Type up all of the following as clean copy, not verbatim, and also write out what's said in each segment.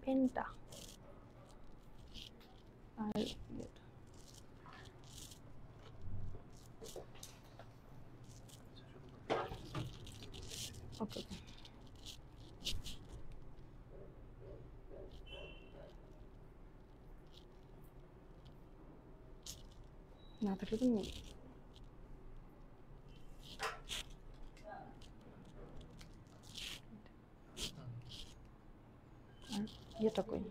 পেনটা আর ওকে না থাকলে তো নেই এটা কই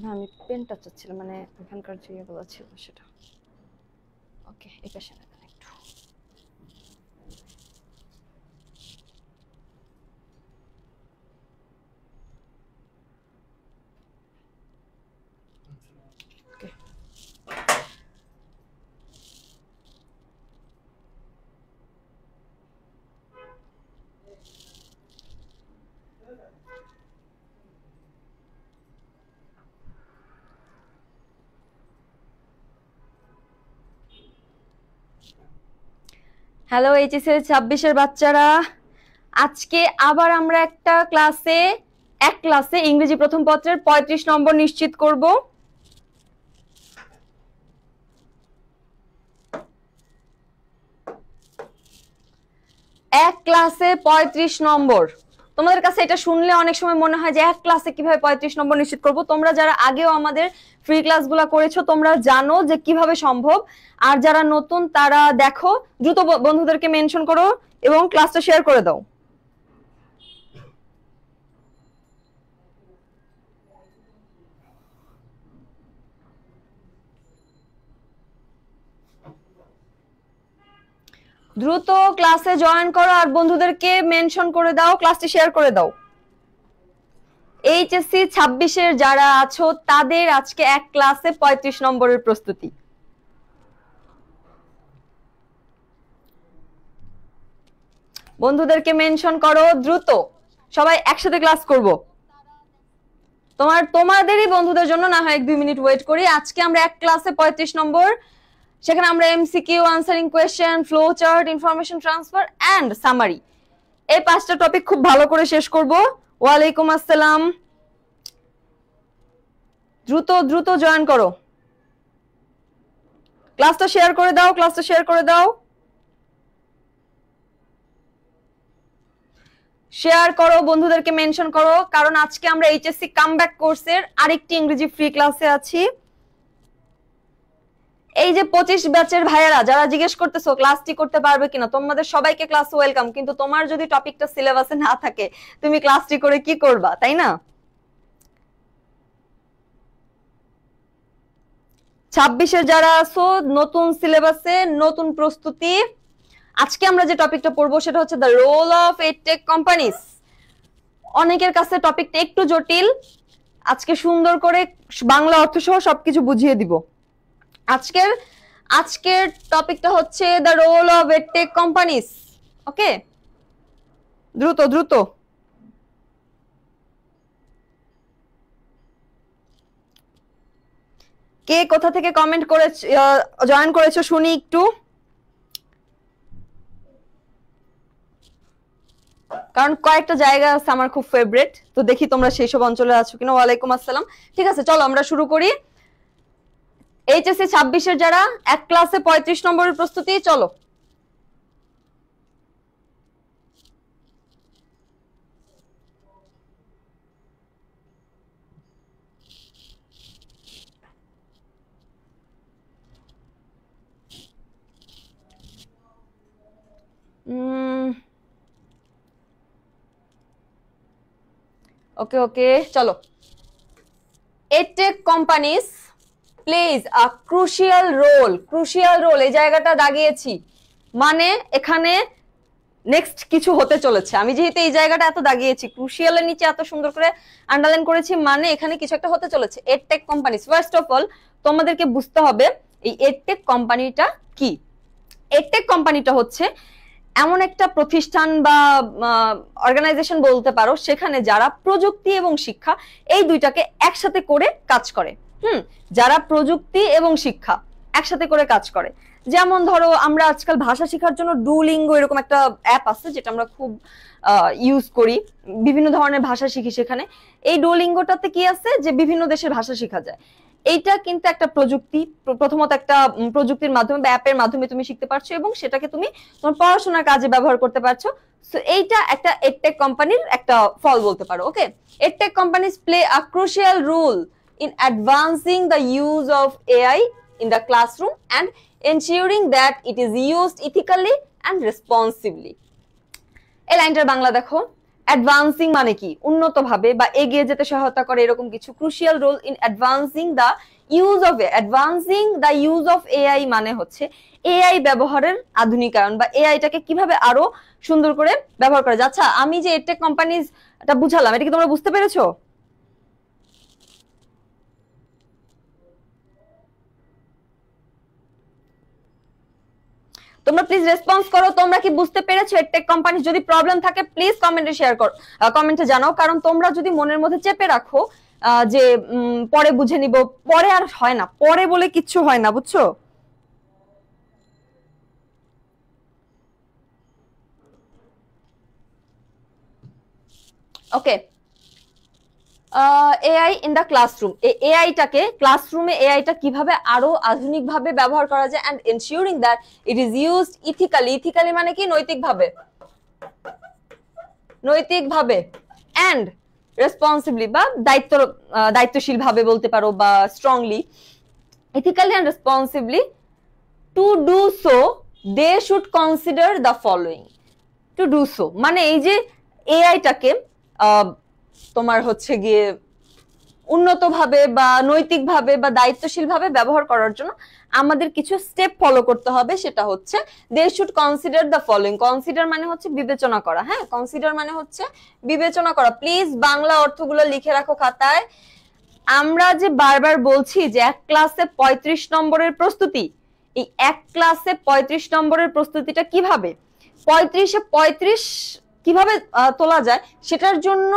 না আমি পেনটা চাচ্ছিলাম মানে এখানকার যে ইয়েগুলো ছিল সেটা ওকে এই পাশে না একটু ওকে হ্যালো এইচএস এর 26 এর বাচ্চারা আজকে আবার আমরা একটা ক্লাসে ইংরেজি প্রথম পত্রের 35 নম্বর নিশ্চিত করব এক ক্লাসে 35 নম্বর তোমাদের কাছে এটা শুনলে অনেক সময় মনে হয় যে এক ক্লাসে কিভাবে 35 নম্বর নিশ্চিত করব তোমরা যারা আগেও আমাদের ফ্রি ক্লাসগুলো করেছো তোমরা জানো যে কিভাবে সম্ভব আর যারা নতুন তারা দেখো দ্রুত বন্ধুদেরকে মেনশন করো এবং ক্লাসটা শেয়ার করে দাও দ্রুত ক্লাসে জয়েন করো আর বন্ধুদেরকে মেনশন করে দাও ক্লাসটি শেয়ার করে দাও এইচএসসি 26 এর যারা আছো তাদের আজকে এক ক্লাসে 35 নম্বরের প্রস্তুতি বন্ধুদেরকে মেনশন করো দ্রুত সবাই একসাথে ক্লাস করব তোমাদেরই বন্ধুদের জন্য না হয় 1-2 মিনিট ওয়েট করি আজকে আমরা এক ক্লাসে 35 নম্বর সেখানে আমরা MCQ answering question flow chart information transfer and summary এই পাঁচটা টপিক খুব ভালো করে শেষ করব ওয়া আলাইকুম আসসালাম দ্রুত জয়েন করো ক্লাসটা শেয়ার করে দাও শেয়ার করো বন্ধুদেরকে মেনশন করো কারণ আজকে আমরা এইচএসসি কামব্যাক কোর্সের আরেকটি ইংরেজি ফ্রি ক্লাসে আছি এই যে 25 ব্যাচের ভাইয়ারা যারা জিজ্ঞেস করতেছো ক্লাসটি করতে পারবে কিনা তোমাদের সবাইকে ক্লাসে ওয়েলকাম কিন্তু তোমার যদি টপিকটা সিলেবাসে না থাকে তুমি ক্লাসটি করে কি করবা তাই না 26 এর যারা আছো নতুন সিলেবাসে নতুন প্রস্তুতি আজকে আমরা যে টপিকটা পড়বো সেটা হচ্ছে the role of edtech companies অনেকের কাছে টপিকটা একটু জটিল আজকে সুন্দর করে বাংলা অর্থ সহ সবকিছু বুঝিয়ে দিব আজকের টপিকটা হচ্ছে the role of edtech companies okay দ্রুত কে কোথা থেকে কমেন্ট করে জয়েন করেছো শুনি একটু কারণ কয়েকটা জায়গা আছে আমার খুব ফেভারিট তো দেখি তোমরা সেই সব অঞ্চলে আছো কিনা ওয়ালাইকুম আসসালাম ঠিক আছে চলো আমরা শুরু করি এইচএসসি 26 এর যারা এক ক্লাসে 35 নম্বরের প্রস্তুতি চলো ওকে চলো edtech companies plays a crucial role এই জায়গাটা দাগিয়েছি মানে এখানে নেক্সট কিছু হতে চলেছে আমি যেহেতু এই জায়গাটা এত দাগিয়েছি ক্রুশিয়ালের নিচে এত সুন্দর করে আন্ডারলাইন করেছি মানে এখানে কিছু একটা হতে চলেছে edtech companies first of all তোমাদেরকে বুঝতে হবে এই এডটেক কোম্পানিটা কি এডটেক কোম্পানিটা হচ্ছে এমন একটা প্রতিষ্ঠান বা অর্গানাইজেশন বলতে পারো সেখানে যারা প্রযুক্তি এবং শিক্ষা এই দুইটাকে একসাথে করে কাজ করে যারা প্রযুক্তি এবং শিক্ষা একসাথে করে কাজ করে যেমন ধরো আমরা আজকাল ভাষা শেখার জন্য ডুলিঙ্গো এরকম একটা অ্যাপ আছে যেটা আমরা খুব ইউজ করি, বিভিন্ন ধরনের ভাষা শিখি সেখানে। এই ডুলিঙ্গোটাতে কি আছে যে বিভিন্ন দেশের ভাষা শেখা যায়। এইটা কিন্তু একটা প্রযুক্তি, প্রথমত একটা প্রযুক্তির মাধ্যমে বা অ্যাপের মাধ্যমে তুমি শিখতে পারছো এবং সেটাকে তুমি তোমার পড়াশোনার কাজে ব্যবহার করতে পারছো। সো এইটা একটা এডটেক কোম্পানির একটা ফল বলতে পারো। Okay, edtech companies play a crucial role in advancing the use of AI in the classroom and ensuring that it is used ethically and responsibly. এই লাইনটার বাংলা দেখো, অ্যাডভান্সিং মানে কি উন্নত ভাবে বা এগিয়ে যেতে সহায়তা করে এরকম কিছু। Crucial role in advancing the use of advancing the use of AI মানে হচ্ছে এআই ব্যবহারের আধুনিকায়ন বা এআইটাকে কিভাবে আরো সুন্দর করে ব্যবহার করা যায়। আচ্ছা, আমি যে এডটেক কোম্পানিজটা বুঝালাম এটা কি তোমরা বুঝতে পেরেছো? তোমরা প্লিজ রেসপন্স করো, তোমরা কি বুঝতে পেরেছো এডটেক কোম্পানি? যদি প্রবলেম থাকে প্লিজ কমেন্টে শেয়ার করো, কমেন্টে জানাও। কারণ তোমরা যদি মনের মধ্যে চেপে রাখো যে পরে বুঝে নিব, পরে আর হয় না, পরে বলে কিচ্ছু হয় না, বুঝছো? Okay, AI in the classroom, এআইটাকে ক্লাসরুমে এআইটা কিভাবে আরো আধুনিকভাবে ব্যবহার করা যায় and ensuring that it is used ethically. Ethically মানে কি নৈতিকভাবে, নৈতিকভাবে এন্ড রেসপন্সিবলি বা দায়িত্বশীল ভাবে বলতে পারো বা strongly. Ethically and responsibly to do so they should consider the following. To do so মানে এই যে এআইটাকে তোমার হচ্ছে গিয়ে উন্নতভাবে বা নৈতিকভাবে বা দায়িত্বশীলভাবে ব্যবহার করার জন্য আমাদের কিছু স্টেপ ফলো করতে হবে। সেটা হচ্ছে they should consider the following. Consider মানে হচ্ছে বিবেচনা করা। হ্যাঁ, কনসিডার মানে হচ্ছে বিবেচনা করা। প্লিজ বাংলা অর্থগুলো লিখে রাখো খাতায়। আমরা যে বারবার বলছি যে এক ক্লাসে 35 নম্বরের প্রস্তুতি, এই এক ক্লাসে 35 নম্বরের প্রস্তুতিটা কিভাবে 35-এ 35 কিভাবে তোলা যায় সেটার জন্য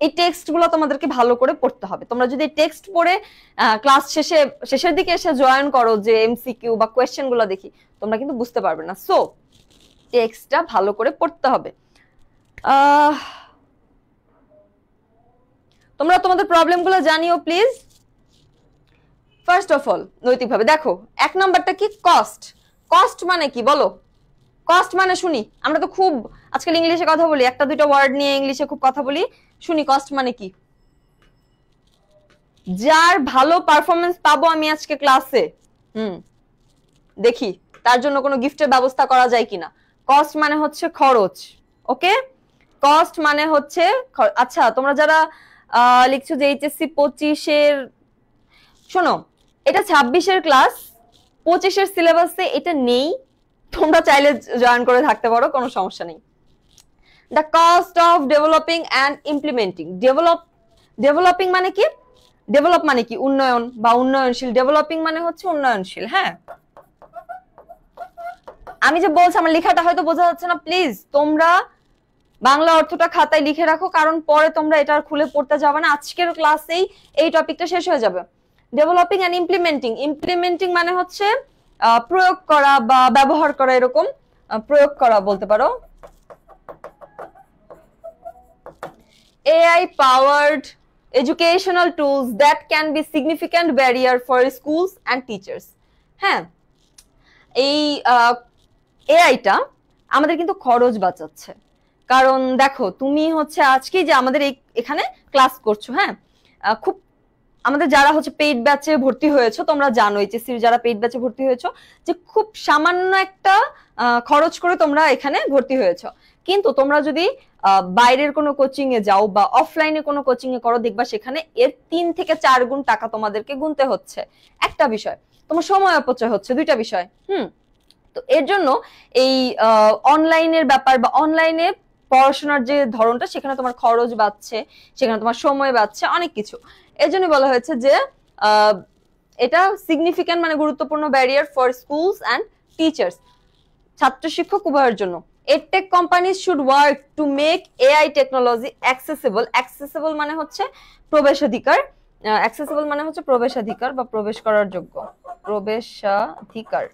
এই টেক্সট গুলো তোমাদেরকে ভালো করে পড়তে হবে। তোমরা যদি টেক্সট পড়ে ক্লাস শেষের দিকে এসে জয়েন করো যে এমসিকিউ বা কোয়েশ্চেন গুলো দেখি, তোমরা কিন্তু বুঝতে পারবে না। সো টেক্সটটা ভালো করে পড়তে হবে। তোমরা তোমাদের প্রবলেম গুলো জানিও প্লিজ। ফার্স্ট অফ অল নৈতিকভাবে দেখো, এক নাম্বারটা কি কস্ট। কস্ট মানে কি বলো? কস্ট মানে শুনি, আমরা তো খুব আজকাল ইংলিশে কথা বলি, একটা দুটো ওয়ার্ড নিয়ে ইংলিশে খুব কথা বলি, শুনি কস্ট মানে কি? যার ভালো পারফরমেন্স পাবো আমি আজকে ক্লাসে, দেখি তার জন্য কোনো গিফটের ব্যবস্থা করা যায় কিনা। কস্ট মানে হচ্ছে খরচ। ওকে, কস্ট মানে হচ্ছে আচ্ছা, তোমরা যারা লিখছো যে এইচএসসি 25-এর, শোনো এটা 26-এর ক্লাস, 25-এর সিলেবাসে এটা নেই, তোমরা চাইলে জয়েন করে থাকতে পারো, কোনো সমস্যা নেই। The cost of developing and implementing. Developing মানে কি? ডেভেলপ মানে কি উন্নয়ন বা উন্নয়নশীল। ডেভেলপিং মানে হচ্ছে উন্নয়নশীল। হ্যাঁ, আমি যে বলছি আমার লেখাটা হয়তো বোঝা যাচ্ছে না, প্লিজ তোমরা বাংলা অর্থটা খাতায় লিখে রাখো, কারণ পরে তোমরা এটা খুলে পড়তে যাবে না, আজকের ক্লাসেই এই টপিকটা শেষ হয়ে যাবে। Developing and implementing. ইমপ্লিমেন্টিং মানে হচ্ছে প্রয়োগ করা বা ব্যবহার করা, এরকম প্রয়োগ করা বলতে পারো। AI powered educational tools that can be significant barrier for schools and teachers. হ্যাঁ, এই এআইটা আমাদের কিন্তু খরচ বাঁচাচ্ছে। কারণ দেখো তুমি হচ্ছে আজকে যে আমাদের এখানে ক্লাস করছো, হ্যাঁ, খুব আমাদের যারা হচ্ছে পেইড ব্যাচে ভর্তি হয়েছো, তোমরা জানো এইচএসসির যারা পেইড ব্যাচে ভর্তি হয়েছো যে খুব সামান্য একটা খরচ করে তোমরা এখানে ভর্তি হয়েছো। কিন্তু তোমরা যদি বাইরের কোনো কোচিং এ যাও বা অফলাইনে কোনো কোচিং এ করো, দেখবা সেখানে এর 3 থেকে 4 গুণ টাকা তোমাদেরকে গুনতে হচ্ছে। একটা বিষয়, তোমার সময় অপচয় হচ্ছে, দুইটা বিষয়। তো এর জন্য এই অনলাইনের ব্যাপার বা অনলাইনে পড়াশোনার যে ধরনটা, সেখানে তোমার খরচ বাঁচছে, সেখানে তোমার সময় বাঁচছে, অনেক কিছু। এর জন্য বলা হয়েছে যে এটা সিগনিফিক্যান্ট মানে গুরুত্বপূর্ণ barrier for schools and teachers, ছাত্র শিক্ষক উভয়ের জন্য। Edtech companies should work to make AI technology accessible. Accessible মানে হচ্ছে প্রবেশাধিকার, অ্যাক্সেসিবল মানে হচ্ছে প্রবেশাধিকার বা প্রবেশ করার যোগ্য, প্রবেশাধিকার।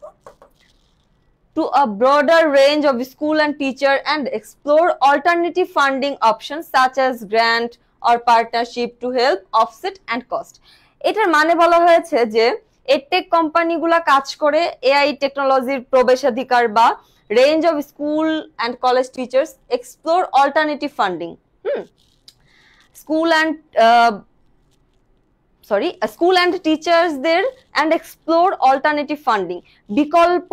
to a broader range of school and teacher and explore alternative funding options such as grant or partnership to help offset and cost. এটার মানে বলা হয়েছে যে এডটেক কোম্পানিগুলো কাজ করে এআই টেকনোলজির প্রবেশাধিকার বা range of school and college teachers explore alternative funding school and টিচার্সদের অ্যান্ড এক্সপ্লোর অল্টারনেটিভ ফান্ডিং বিকল্প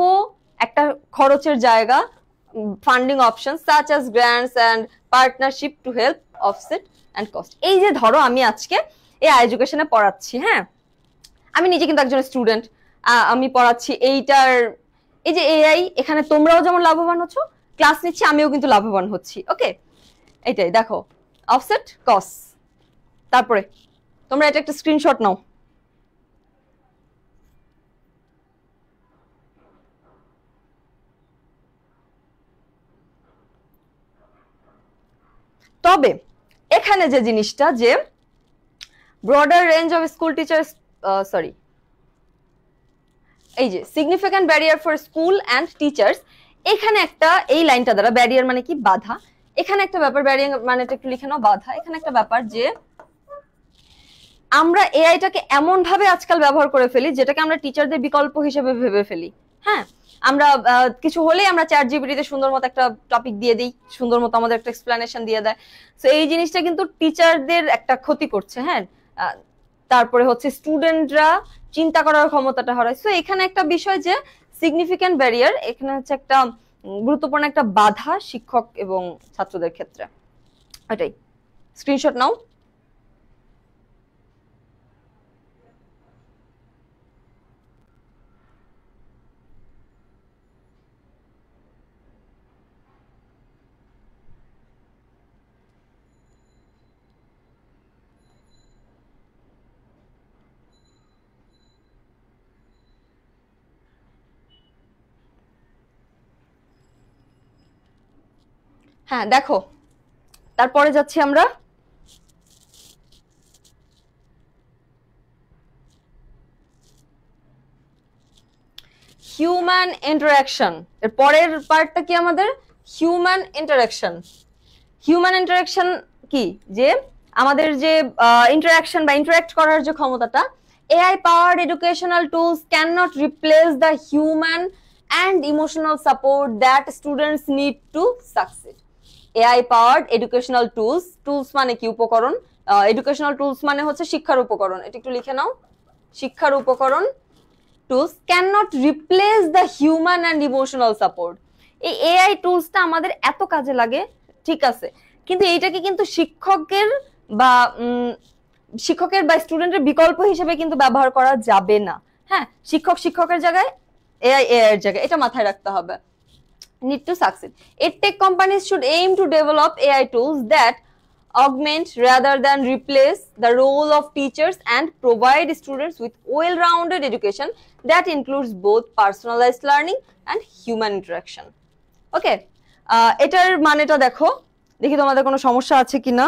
একটা খরচের জায়গা funding option such as grants and partnership to help offset and cost. এই যে ধরো আমি আজকে এআই এডুকেশনে পড়াচ্ছি, হ্যাঁ আমি নিজে কিন্তু একজন স্টুডেন্ট, আমি পড়াচ্ছি এইটার এই যে এআই, এখানে তোমরাও যেমন লাভবান হচ্ছ, ক্লাস নিচ্ছি আমিও কিন্তু লাভবান হচ্ছি। ওকে, এইটাই দেখো অফসেট কস্ট। তারপরে তোমরা এটা একটা স্ক্রিনশট নাও। তবে এখানে যে জিনিসটা যে broader range of school teachers এই যে significant barrier for school and teachers, এখানে একটা এই লাইনটা দ্বারা ব্যারিয়ার মানে কি বাধা, এখানে একটা ব্যাপার ব্যারিয়ার মানে একটু লিখে নাও বাধা। এখানে একটা ব্যাপার যে আমরা এআইটাকে এমন ভাবে আজকাল ব্যবহার করে ফেলি যেটাকে আমরা টিচারদের বিকল্প হিসেবে ভেবে ফেলি। হ্যাঁ আমরা কিছু হলেই আমরা চ্যাট জিপিটিতে সুন্দর মতো একটা টপিক দিয়ে দিই, সুন্দর মতো আমাদের একটা এক্সপ্লেনেশন দিয়ে দেয়। সো এই জিনিসটা কিন্তু টিচারদের একটা ক্ষতি করছে। হ্যাঁ তারপরে হচ্ছে স্টুডেন্টরা চিন্তা করার ক্ষমতাটা হারায়। সো এখানে একটা বিষয় যে সিগনিফিক্যান্ট ব্যারিয়ার, এখানে হচ্ছে একটা গুরুত্বপূর্ণ একটা বাধা শিক্ষক এবং ছাত্রদের ক্ষেত্রে। এটাই স্ক্রিনশট নাও। হ্যাঁ দেখো তারপরে যাচ্ছি আমরা হিউম্যান ইন্টারাকশন। এর পরের পার্টটা কি আমাদের হিউম্যান ইন্টারাকশন। হিউম্যান ইন্টারাকশন কি যে আমাদের যে ইন্টারাকশন বা ইন্টারাক্ট করার যে ক্ষমতাটা, AI powered educational tools can not replace the human and emotional support that students need to succeed. AI powered educational tools, tools মানে কি উপকরণ, এডুকেশনাল টুলস মানে হচ্ছে শিক্ষার উপকরণ, এটা একটু লিখে নাও। শিক্ষার উপকরণ tools can not replace the human and emotional support. এই এআই টুলসটা আমাদের এত কাজে লাগে, ঠিক আছে, কিন্তু এইটাকে কিন্তু শিক্ষকের বা স্টুডেন্টের বিকল্প হিসেবে কিন্তু ব্যবহার করা যাবে না। হ্যাঁ শিক্ষকের জায়গায় এআই এর জায়গায়, এটা মাথায় রাখতে হবে। Need to succeed. EdTech companies should aim to develop AI tools that augment rather than replace the role of teachers and provide students with well-rounded education that includes both personalized learning and human interaction. Okay, এটার মানেটা দেখো, দেখি তোমাদের কোনো সমস্যা আছে কিনা।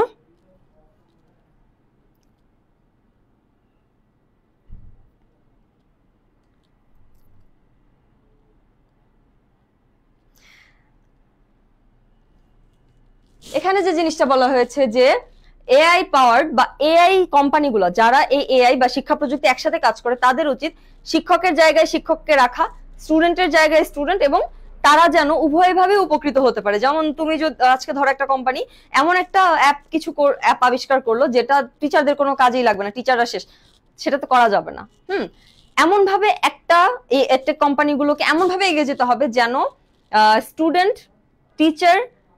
এখানে যে জিনিসটা বলা হয়েছে যে এআই পাওয়ার্ড বা এআই কোম্পানিগুলো যারা এই এআই বা শিক্ষা প্রযুক্তি একসাথে কাজ করে তাদের উচিত শিক্ষকের জায়গায় শিক্ষককে রাখা, স্টুডেন্টের জায়গায় স্টুডেন্ট, এবং তারা যেন উভয়ভাবে উপকৃত হতে পারে। যেমন তুমি যদি আজকে ধরো একটা কোম্পানি এমন একটা অ্যাপ আবিষ্কার করলো যেটা টিচারদের কোনো কাজেই লাগবে না, টিচাররা শেষ, সেটা তো করা যাবে না। এমন ভাবে একটা এই এডটেক কোম্পানিগুলোকে এমন ভাবে এগিয়ে যেতে হবে যেন স্টুডেন্ট, টিচার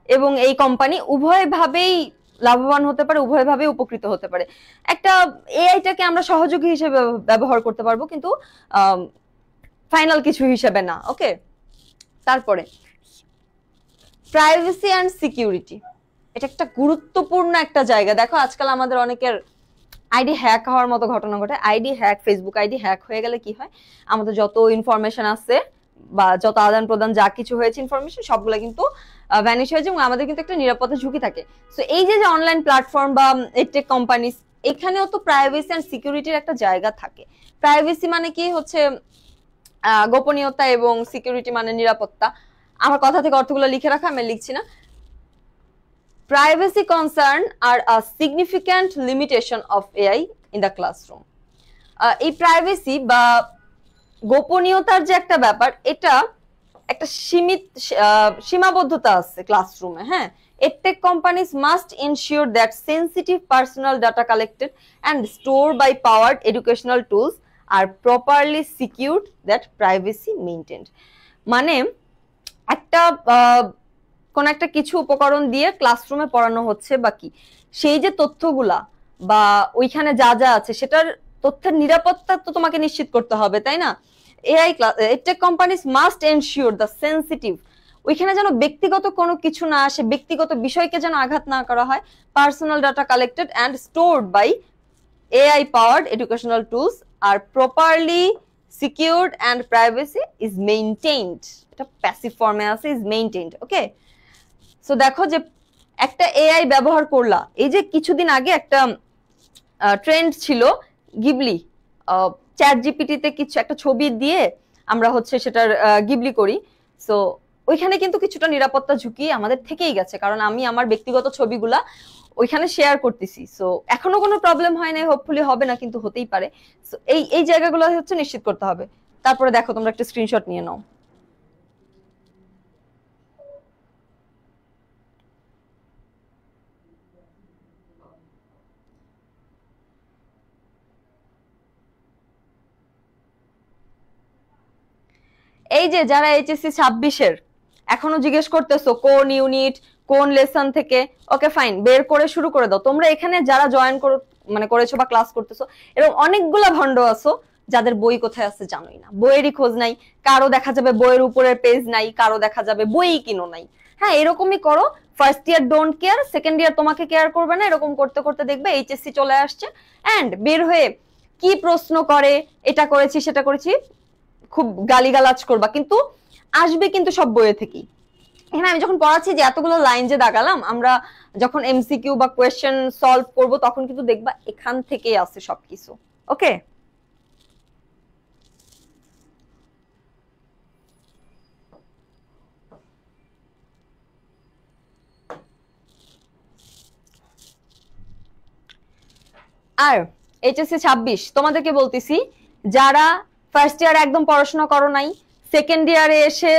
এবং এই কোম্পানি উভয়ভাবেই লাভবান হতে পারে, উভয়ভাবে উপকৃত হতে পারে। একটা এআইটাকে আমরা সহযোগী হিসেবে ব্যবহার করতে পারবো, কিন্তু ফাইনাল কিছু হিসেবে না। ওকে, তারপরে প্রাইভেসি অ্যান্ড সিকিউরিটি, এটা একটা গুরুত্বপূর্ণ একটা জায়গা। দেখো আজকাল আমাদের অনেকের আইডি হ্যাক হওয়ার মতো ঘটনা ঘটে। ID hack, Facebook ID hack হয়ে গেলে কি হয়, আমাদের যত ইনফরমেশন আছে বা যত আদান প্রদান যা কিছু হয়েছে ইনফরমেশন সবগুলো কিন্তু ভ্যানিশ হয়ে যায় এবং আমাদের কিন্তু একটা নিরাপত্তা ঝুঁকি থাকে। সো এই যে অনলাইন প্ল্যাটফর্ম বা এডটেক কোম্পানি, এখানেও তো প্রাইভেসি অ্যান্ড সিকিউরিটির একটা জায়গা থাকে। প্রাইভেসি মানে কি হচ্ছে গোপনীয়তা এবং সিকিউরিটি মানে নিরাপত্তা। আমার কথা থেকে অর্থগুলো লিখে রাখা, আমি লিখছি না। Privacy concern are a significant limitation of AI in the classroom. এই প্রাইভেসি বা গোপনীয়তার যে একটা ব্যাপার, এটা একটা সীমাবদ্ধতা আছে ক্লাসরুমে। হ্যাঁ, EdTech companies must ensure that sensitive personal data collected and stored by powered educational tools are properly secured, that privacy maintained. মানে একটা কোন একটা কিছু উপকরণ দিয়ে ক্লাসরুমে পড়ানো হচ্ছে বা কি, সেই যে তথ্যগুলা বা ওইখানে যা যা আছে সেটার তথ্যের নিরাপত্তা তো তোমাকে নিশ্চিত করতে হবে, তাই না? EdTech companies must ensure the sensitive, ওইখানে যেন ব্যক্তিগত কোনো কিছু না আসে, ব্যক্তিগত বিষয়কে যেন আঘাত না করা হয়। Personal data collected and stored by AI powered educational tools are properly secured and privacy is maintained. এটা প্যাসিভ ফর্মে আছে, is maintained. ওকে, সো দেখো যে একটা AI ব্যবহার করলা, এই যে কিছুদিন আগে একটা ট্রেন্ড ছিল গিবলি, চ্যাট জিপিটিতে কিছু একটা ছবি দিয়ে আমরা হচ্ছে সেটার গিবলি করি। সো ওইখানে কিন্তু কিছুটা নিরাপত্তা ঝুঁকি আমাদের থেকেই গেছে, কারণ আমি আমার ব্যক্তিগত ছবিগুলা ওইখানে শেয়ার করতেছি। সো এখনো কোনো প্রবলেম হয় না, হোপফুলি হবে না, কিন্তু হতেই পারে। সো এই জায়গাগুলো হচ্ছে নিশ্চিত করতে হবে। তারপরে দেখো তোমরা একটা স্ক্রিনশট নিয়ে নাও। এই যে যারা এইচএসসি 26-এর এখনো জিজ্ঞেস করতেছো কোন ইউনিট কোন লেসন থেকে, ওকে ফাইন, বের করে শুরু করে দাও। তোমরা এখানে যারা জয়েন করেছো বা ক্লাস করতেছো, এরকম অনেকগুলা ভণ্ড আছো যাদের বই কোথায় আছে জানোই না, বইয়েরই খোঁজ নাই, কারো দেখা যাবে বইয়ের উপরের পেজ নাই, কারো দেখা যাবে বই কিনো নাই। হ্যাঁ, এরকমই করো। First year don't care, second year তোমাকে কেয়ার করবে না, এরকম করতে করতে দেখবে এইচএসসি চলে আসছে, এন্ড বের হয়ে কি প্রশ্ন করে, এটা করেছি সেটা করেছি, খুব গালিগালাজ করবা, কিন্তু আসবে কিন্তু সব বইয়ে থেকেই। এখানে আমি যখন পড়াচ্ছি যে এতগুলো লাইন যে দাগালাম, আমরা যখন এমসিকিউ বা কোয়েশ্চেন সলভ করব তখন কিন্তু দেখবা এখান থেকেই আসে সবকিছু। ওকে, আর এইচএসসি 26 তোমাদেরকে বলতেছি, যারা ফার্স্ট ইয়ার একদম পড়াশোনা করো নাই, সেকেন্ড ইয়ারে এসে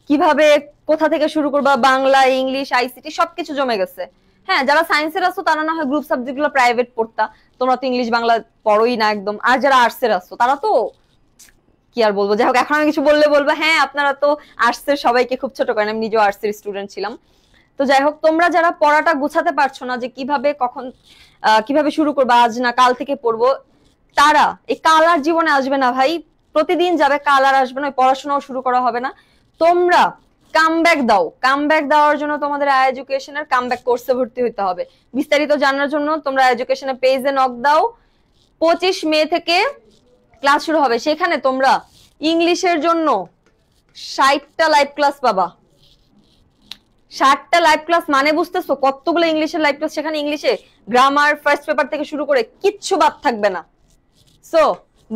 কিভাবে কোথা থেকে শুরু করবা, বাংলা ইংলিশ আইসিটি সবকিছু জমে গেছে। হ্যাঁ, যারা সায়েন্সের আছো তারা না হয় গ্রুপ সাবজেক্ট গুলো প্রাইভেট পড়তা, তোমরা তো ইংলিশ বাংলা পড়োই না একদম। আর যারা আর্টসের আছো তারা তো কি আর বলবো, যাই হোক, এখন আমি কিছু বললে বলবো হ্যাঁ আপনারা তো আর্টসের সবাইকে খুব ছোট করেন, আমি নিজেও আর্টসের স্টুডেন্ট ছিলাম। তো যাই হোক, তোমরা যারা পড়াটা গুছাতে পারছো না, যে কিভাবে কখন কিভাবে শুরু করবো, আজ না কাল থেকে পড়বো, তারা এই কাল আর জীবনে আসবে না ভাই, প্রতিদিন যাবে, কাল আর আসবে না, পড়াশোনাও শুরু করা হবে না। তোমরা কামব্যাক দাও, কামব্যাক দেওয়ার জন্য তোমাদের আই এডুকেশনের কামব্যাক কোর্সে ভর্তি হতে হবে। বিস্তারিত জানার জন্য তোমরা এডুকেশনের পেজে নক দাও। 25 মে থেকে ক্লাস শুরু হবে, সেখানে তোমরা ইংলিশের জন্য 60টা লাইভ ক্লাস পাবা। 60টা লাইভ ক্লাস মানে বুঝতেছো কতগুলো ইংলিশের লাইভ ক্লাস, সেখানে ইংলিশে গ্রামার ফার্স্ট পেপার থেকে শুরু করে কিচ্ছু বাদ থাকবে না। সো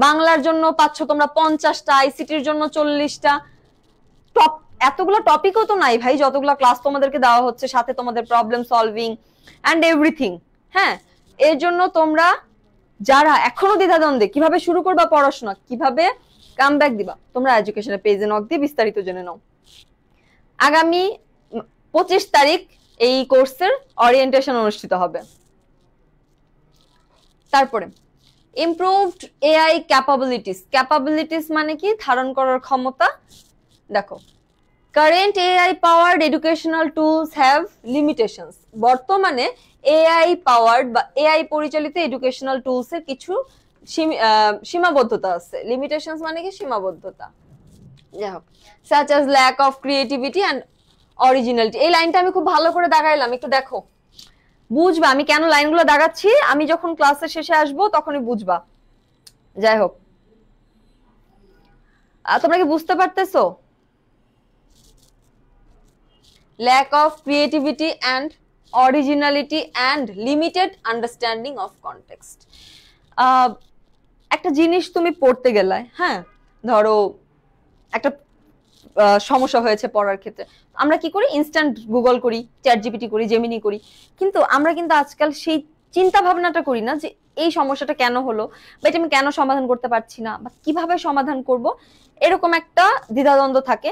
বাংলার জন্য পাচ্ছ তোমরা 50টা, আইসিটির জন্য 40টা। টপ এতগুলো টপিকও তো নাই ভাই যতগুলো ক্লাস তোমাদেরকে দেওয়া হচ্ছে, সাথে তোমাদের প্রবলেম সলভিং এন্ড এভরিথিং। হ্যাঁ, এর জন্য তোমরা যারা এখনো দ্বিধাদ্বন্দ্বে কিভাবে শুরু করবা পড়াশোনা, কিভাবে কামব্যাক দিবা, তোমরা এডুকেশনের পেজে নক দিয়ে বিস্তারিত জেনে নাও। আগামী 25 তারিখ এই কোর্সের ওরিয়েন্টেশন অনুষ্ঠিত হবে। তারপরে ইমপ্রুভড এআই ক্যাপাবিলিটিস মানে কি, ধারণ করার ক্ষমতা। দেখো, current AI powered educational tools have limitations. বর্তমানে এআই পাওয়ার্ড বা এআই পরিচালিত এডুকেশনাল টুলস এর কিছু সীমাবদ্ধতা আছে। লিমিটেশনস মানে কি, সীমাবদ্ধতা। যাই হোক, such as lack of creativity and originality. এই লাইনটা আমি খুব ভালো করে দাগাইলাম, একটু দেখো, বুঝবা আমি কেন লাইনগুলো দাগাচ্ছি, আমি যখন ক্লাসের শেষে আসবো তখনই বুঝবা। যাই হোক, তোমরা কি বুঝতে পারতেছো? Lack of creativity and originality and limited understanding of context. একটা জিনিস তুমি পড়তে গেলে, হ্যাঁ, ধরো একটা সমস্যা হয়েছে পড়ার ক্ষেত্রে, আমরা কি করি, ইনস্ট্যান্ট গুগল করি, চ্যাট জিপিটি করি, জেমিনি করি, কিন্তু আমরা কিন্তু আজকাল সেই চিন্তা ভাবনাটা করি না যে এই সমস্যাটা কেন হলো, বা এটা আমি কেন সমাধান করতে পারছি না, বা কিভাবে সমাধান করব, এরকম একটা দ্বিধাদ্বন্দ্ব থাকে।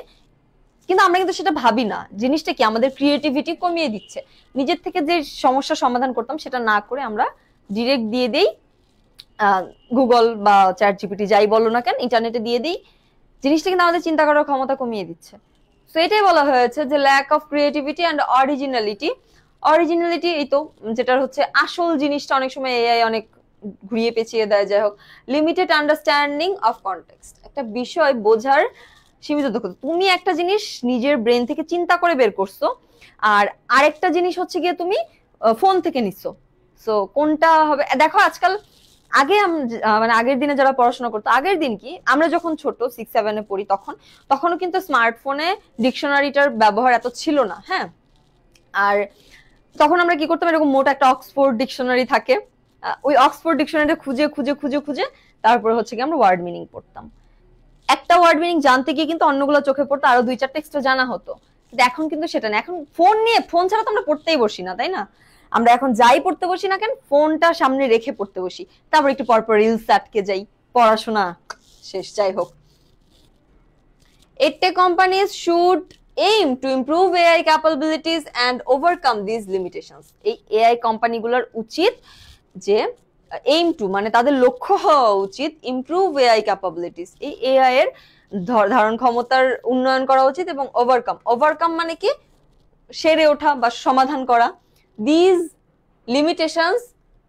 কিন্তু আমরা কিন্তু সেটা ভাবি না। জিনিসটা কি, আমাদের ক্রিয়েটিভিটি কমিয়ে দিচ্ছে। নিজের থেকে যে সমস্যা সমাধান করতাম সেটা না করে আমরা ডিরেক্ট দিয়ে দেই গুগল বা চ্যাট জিপিটি, যাই বলো না কেন, ইন্টারনেটে দিয়ে দিই। জিনিসটা কিন্তু আমাদের চিন্তা করার ক্ষমতা কমিয়ে দিচ্ছে। তো এটাই বলা হয়েছে যে lack of creativity and originality. Originality এই তো যেটা হচ্ছে আসল জিনিসটা অনেক সময় এআই অনেক ঘুরিয়ে পেঁচিয়ে দেয়। যাই হোক, লিমিটেড আন্ডারস্ট্যান্ডিং অফ কনটেক্সট, একটা বিষয় বোঝার সীমিত দক্ষতা। তুমি একটা জিনিস নিজের ব্রেন থেকে চিন্তা করে বের করছো, আর আরেকটা জিনিস হচ্ছে গিয়ে তুমি ফোন থেকে নিচ্ছো। সো কোনটা হবে দেখো, আজকাল আগে মানে আগের দিনে যারা পড়াশোনা করতো, আগের দিন কি আমরা যখন ছোট 6-7-এ পড়ি তখনও কিন্তু স্মার্টফোনে ডিকশনারিটার ব্যবহার এত ছিল না। হ্যাঁ, আর তখন আমরা কি করতাম, এরকম মোটা একটা অক্সফোর্ড ডিকশনারি থাকে, ওই অক্সফোর্ড ডিকশনারিটা খুঁজে খুঁজে খুঁজে খুঁজে তারপরে হচ্ছে কি আমরা ওয়ার্ড মিনিং পড়তাম। একটা ওয়ার্ড মিনিং জানতে গিয়ে কিন্তু অন্যগুলো চোখে পড়তো, আরো 2-4টা এক্সট্রা জানা হতো। কিন্তু এখন কিন্তু সেটা না। এখন ফোন ছাড়া তো আমরা পড়তেই বসি না, তাই না? আমরা এখন যাই পড়তে বসি না কেন, ফোনটা সামনে রেখে পড়তে বসি, তারপর একটু পরপর রিলস আটকে যাই, পড়াশোনা শেষ। যাই হোক, EdTech companies should aim to improve AI capabilities and overcome these limitations. এই AI কোম্পানিগুলোর উচিত যে এইম টু মানে তাদের লক্ষ্য হওয়া উচিত ইমপ্রুভ এআই ক্যাপাবিলিটিস, এই এআই এর ধারণ ক্ষমতার উন্নয়ন করা উচিত, এবং ওভারকাম মানে কি, সেরে ওঠা বা সমাধান করা, these limitations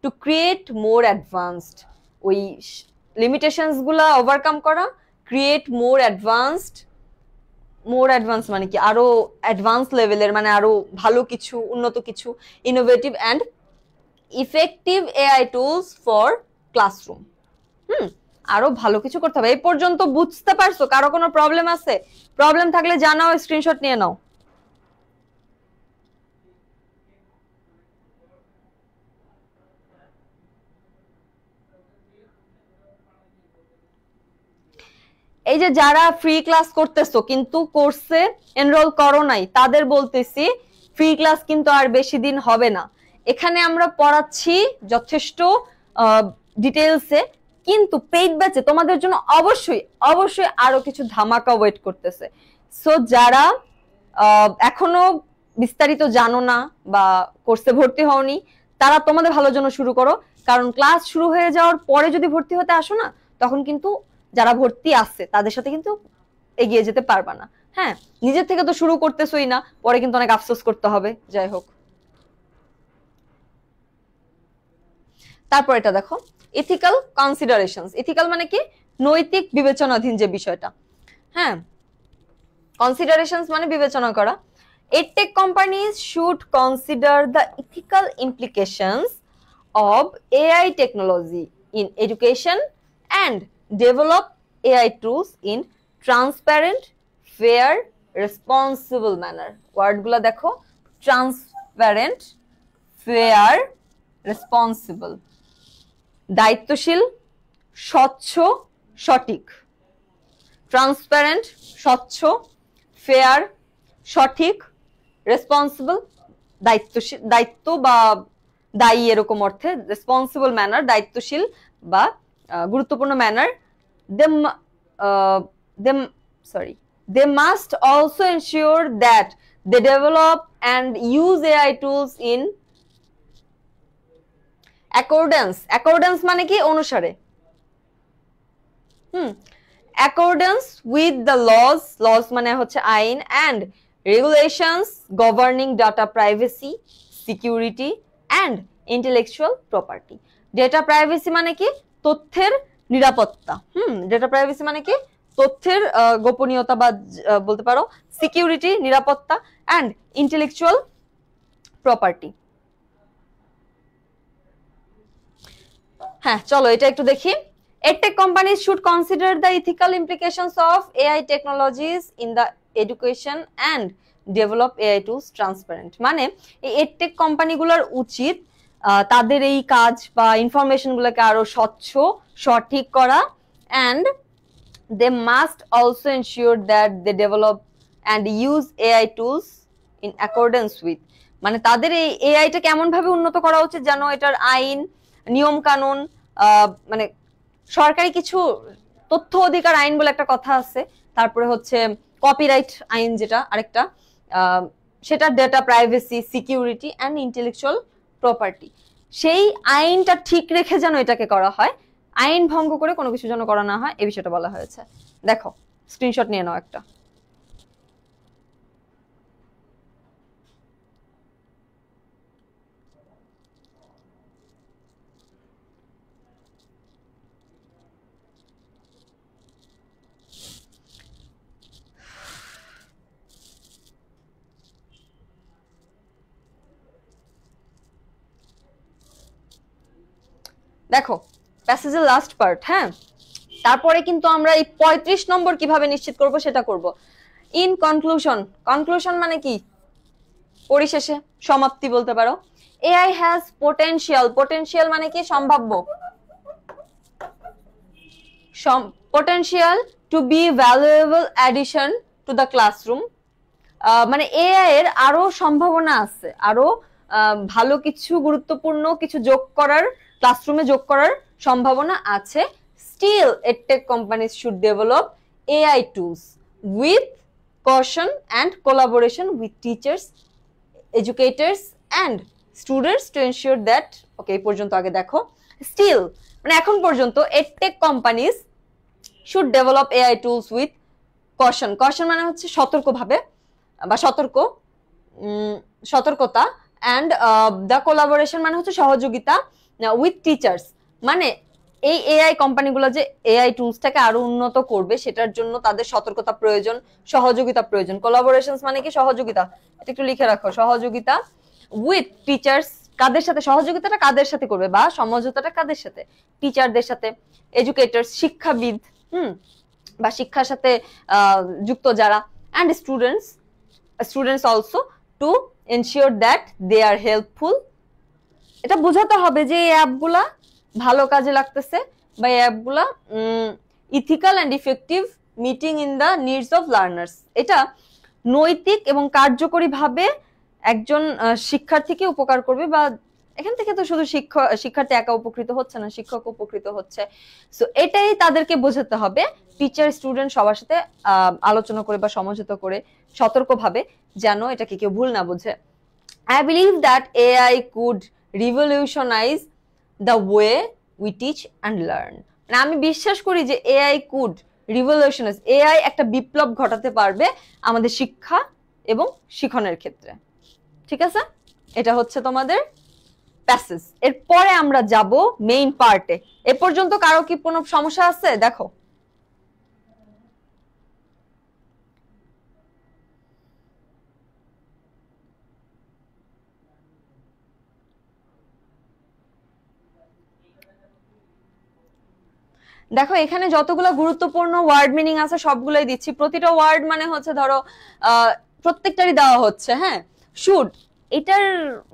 to create more advanced, ওই লিমিটেশনস গুলা ওভারকাম করা, ক্রিয়েট মোর অ্যাডভান্স মানে কি, আরো অ্যাডভান্স লেভেলের, মানে আরো ভালো কিছু, উন্নত কিছু, innovative and effective AI tools for classroom. আরো ভালো কিছু করতে হবে। এই পর্যন্ত বুঝতে পারছো? কারো কোনো প্রবলেম আছে? প্রবলেম থাকলে জানাও, স্ক্রিনশট নিয়ে নাও। এই যে যারা ফ্রি ক্লাস করতেছো কিন্তু কোর্সে এনরোল করো নাই, তাদের বলতেছি ফ্রি ক্লাস কিন্তু আর বেশি দিন হবে না। এখানে আমরা পড়াচ্ছি যথেষ্ট ডিটেইলসে, কিন্তু পেইড ব্যাচে তোমাদের জন্য অবশ্যই অবশ্যই আরো কিছু ধামাকা ওয়েট করতেছে। সো যারা এখনো বিস্তারিত জানো না বা কোর্সে ভর্তি হওনি, তারা তোমাদের ভালোর জন্য শুরু করো, কারণ ক্লাস শুরু হয়ে যাওয়ার পরে যদি ভর্তি হতে আসো না, তখন কিন্তু যারা ভর্তি আছে তাদের সাথে কিন্তু এগিয়ে যেতে পারবা না। হ্যাঁ, নিজের থেকে তো শুরু করতেছই না, পরে কিন্তু অনেক আফসোস করতে হবে। যাই হোক, তারপর এটা দেখো, ইথিক্যাল কনসিডারেশনস। ইথিক্যাল মানে কি, নৈতিক বিবেচনাধীন যে বিষয়টা। হ্যাঁ, কনসিডারেশনস মানে বিবেচনা করা। EdTech companies should consider the ethical implications of AI technology in education and develop AI tools in transparent, fair, responsible manner. ওয়ার্ডগুলো দেখো, ট্রান্সপারেন্ট, ফেয়ার, রেসপন্সিবল, দায়িত্বশীল, স্বচ্ছ, সঠিক। ট্রান্সপারেন্ট স্বচ্ছ, ফেয়ার সঠিক, রেসপন্সিবল দায়িত্বশীল, দায়িত্ব বা দায়ী এরকম অর্থে, রেসপন্সিবল ম্যানার দায়িত্বশীল বা গুরুত্বপূর্ণ manner. They must also ensure that they develop and use AI tools in accordance মানে কি, অনুসারে, accordance with the laws মানে হচ্ছে আইন, and regulations governing data privacy, security and intellectual property. Data privacy মানে কি, তথ্যের নিরাপত্তা। ডেটা প্রাইভেসি মানে কি, তথ্যের গোপনীয়তা বা বলতে পারো সিকিউরিটি, নিরাপত্তা, and intellectual property. হ্যাঁ, চলো এটা একটু দেখি। EdTech companies should consider the ethical implications of AI technologies in the education and develop AI tools transparent. মানে এই EdTech কোম্পানিগুলোর উচিত তাদের এই কাজ বা ইনফরমেশন গুলোকে আরো স্বচ্ছ, সঠিক করা, and they must also ensure that they develop and use AI tools in accordance with, মানে তাদের এই এআইটা কেমন ভাবে উন্নত করা উচিত যেন এটার আইন নিয়ম কানুন মানে সরকারি কিছু তথ্য অধিকার আইন বলে একটা কথা আছে, তারপরে হচ্ছে কপিরাইট আইন যেটা আরেকটা, সেটা data privacy security and intellectual property, সেই আইনটা ঠিক রেখে যেন এটাকে করা হয়, আইন ভঙ্গ করে কোনো কিছু যেন করা না হয়, এই বিষয়টা বলা হয়েছে। দেখো স্ক্রিনশট নিয়ে নাও একটা। দেখো প্যাসেজের লাস্ট পার্ট, হ্যাঁ, তারপরে কিন্তু আমরা এই 35 নম্বর কিভাবে নিশ্চিত করব সেটা করব। ইন কনক্লুশন, কনক্লুশন মানে কি, পরিশেষে সমাপ্তি বলতে পারো। এআই হ্যাজ পোটেনশিয়াল, পোটেনশিয়াল মানে কি সম্ভাব্য, potential to be valuable addition to the classroom, মানে এআই এর আরো সম্ভাবনা আছে, আরো ভালো কিছু গুরুত্বপূর্ণ কিছু যোগ করার, ক্লাসরুমে যোগ করার সম্ভাবনা আছে। Still edtech companies should develop AI tools with caution and collaboration with teachers, educators and students to ensure that, okay এই পর্যন্ত আগে দেখো, স্টিল মানে এখন পর্যন্ত edtech companies should develop AI tools with caution, caution মানে হচ্ছে সতর্কভাবে বা সতর্কতা, অ্যান্ড দ্য কোলাবোরেশন মানে হচ্ছে সহযোগিতা, উইথ টিচার্স মানে এই এআই কোম্পানিগুলো যে এআই টুলসটাকে আরো উন্নত করবে সেটার জন্য তাদের সতর্কতা প্রয়োজন, সহযোগিতা প্রয়োজন। কোলাবোরেশনস মানে কি সহযোগিতা, এটা একটু লিখে রাখো, সহযোগিতা উইথ টিচার্স, কাদের সাথে সহযোগিতাটা কাদের সাথে করবে বা সমঝোতাটা কাদের সাথে, টিচারদের সাথে, এডুকেটরস শিক্ষাবিদ বা শিক্ষার সাথে যুক্ত যারা, and students also to ensure that they are helpful. এটা বোঝাতে হবে যে এই অ্যাপগুলা ভালো কাজে লাগতেছে বা এই অ্যাপগুলা ethical and effective meeting in the needs of learners, এটা নৈতিক এবং কার্যকরী ভাবে একজন শিক্ষার্থীকে উপকার করবে, বা এখান থেকে তো শুধু শিক্ষার্থী একা উপকৃত হচ্ছে না, শিক্ষক উপকৃত হচ্ছে। সো এটাই তাদেরকে বোঝাতে হবে, টিচার স্টুডেন্ট সবার সাথে আলোচনা করে বা সমঝোতা করে সতর্কভাবে, যেন এটাকে কেউ ভুল না বোঝে। I believe that AI could revolutionize the way we teach and learn. মানে আমি বিশ্বাস করি যে AI could revolutionize, AI একটা বিপ্লব ঘটাতে পারবে আমাদের শিক্ষা এবং শিক্ষণের ক্ষেত্রে। ঠিক আছে, এটা হচ্ছে তোমাদের প্যাসেজ। এরপরে আমরা যাব মেইন পার্টে। এ পর্যন্ত কারো কি কোনো সমস্যা আছে? দেখো দেখো এখানে যতগুলো গুরুত্বপূর্ণ ওয়ার্ড মিনিং আছে সবগুলোই দিচ্ছি, প্রতিটা ওয়ার্ড মানে হচ্ছে ধরো প্রত্যেকটারই দেওয়া হচ্ছে। হ্যাঁ, শুড এটার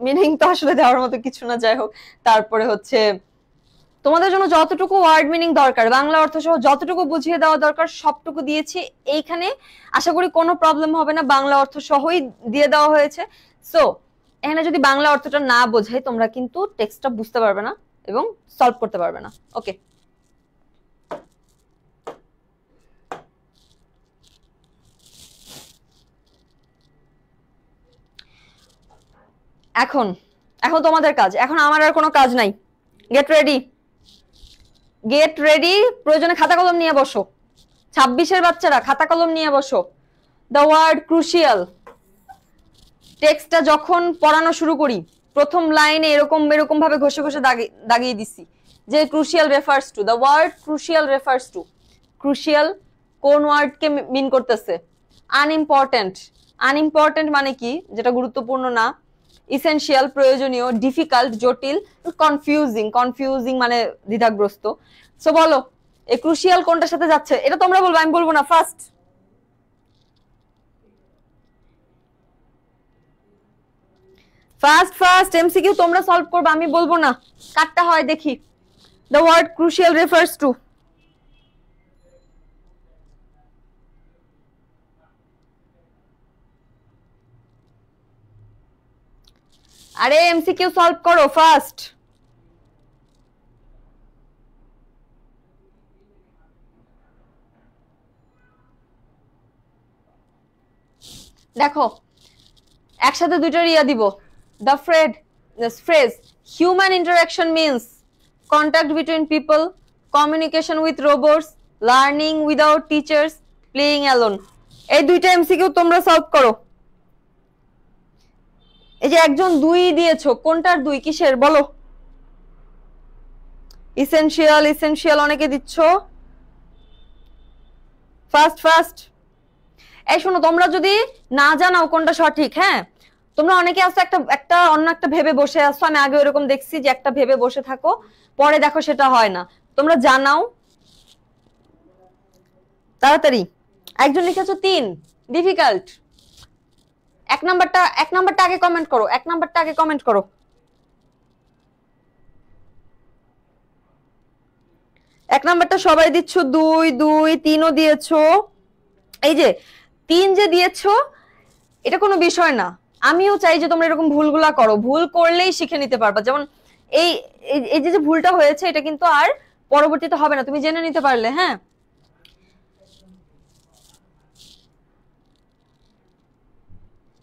মিনিং তো আসলে দেওয়ার মতো কিছু না, যাই হোক। তারপরে হচ্ছে তোমাদের জন্য যতটুকু ওয়ার্ড মিনিং দরকার, বাংলা অর্থ সহ যতটুকু বুঝিয়ে দেওয়া দরকার সবটুকু দিয়েছি এইখানে, আশা করি কোনো প্রবলেম হবে না, বাংলা অর্থ সহই দিয়ে দেওয়া হয়েছে। সো এখানে যদি বাংলা অর্থটা না বোঝাই তোমরা কিন্তু টেক্সটটা বুঝতে পারবে না এবং সলভ করতে পারবে না। ওকে, এখন এখন তোমাদের কাজ, এখন আমার আর কোনো কাজ নাই। গেট রেডি, গেট রেডি, প্রয়োজনে খাতা কলম নিয়ে বসো, 26-এর বাচ্চারা খাতা কলম নিয়ে বসো। দ্য ওয়ার্ড ক্রুশিয়াল, টেক্সটটা যখন পড়ানো শুরু করি প্রথম লাইনে এরকম এরকম ভাবে ঘষে ঘষে দাগিয়ে দিছি যে crucial refers to, the word crucial refers to, crucial কোন ওয়ার্ডকে মিন করতেছে? আনইম্পর্টেন্ট, আনইম্পর্টেন্ট মানে কি? যেটা গুরুত্বপূর্ণ না। ইসেনশিয়াল প্রয়োজনীয়, ডিফিকাল্ট জটিল, কনফিউজিং, কনফিউজিং মানে দ্বিধাগ্রস্ত। সো বলো এই ক্রুশিয়াল কোনটার সাথে যাচ্ছে? এটা তোমরা বলবো, আমি বলবো না। ফার্স্ট ফার্স্ট ফার্স্ট এমসিকিউ তোমরা সলভ করবে, আমি বলবো না। কাটটা হয় দেখি। The word crucial refers to, আরে এমসিকিউ সলভ করো ফাস্ট। দেখো একসাথে দুইটা ইয়া দিব। The phrase human interaction means contact between people, communication with robots, learning without teachers, playing alone। এই দুইটা এমসিকিউ তোমরা সলভ করো। এই যে একজন দুই দিয়েছো, কোনটার দুই, কিসের বলো? ইসেনশিয়াল অনেকে দিচ্ছ। ফাস্ট। এই শোনো, তোমরা যদি না জানাও কোনটা সঠিক, হ্যাঁ তোমরা অনেকে আসো একটা অন্য একটা ভেবে বসে আসো। আমি আগে ওরকম দেখছি যে একটা ভেবে বসে থাকো, পরে দেখো সেটা হয় না। তোমরা জানাও তাড়াতাড়ি। একজন লিখেছো 3, ডিফিকাল্ট। এক নাম্বারটা আগে কমেন্ট করো, এক নাম্বারটা সবাই দিচ্ছ 2, 2, 3ও দিয়েছো। এই যে 3 যে দিয়েছো এটা কোনো বিষয় না। আমিও চাই যে তোমরা এরকম ভুলগুলা করো, ভুল করলেই শিখে নিতে পারবা। যেমন এই এই যে ভুলটা হয়েছে এটা কিন্তু আর পরবর্তীতে হবে না, তুমি জেনে নিতে পারলে। হ্যাঁ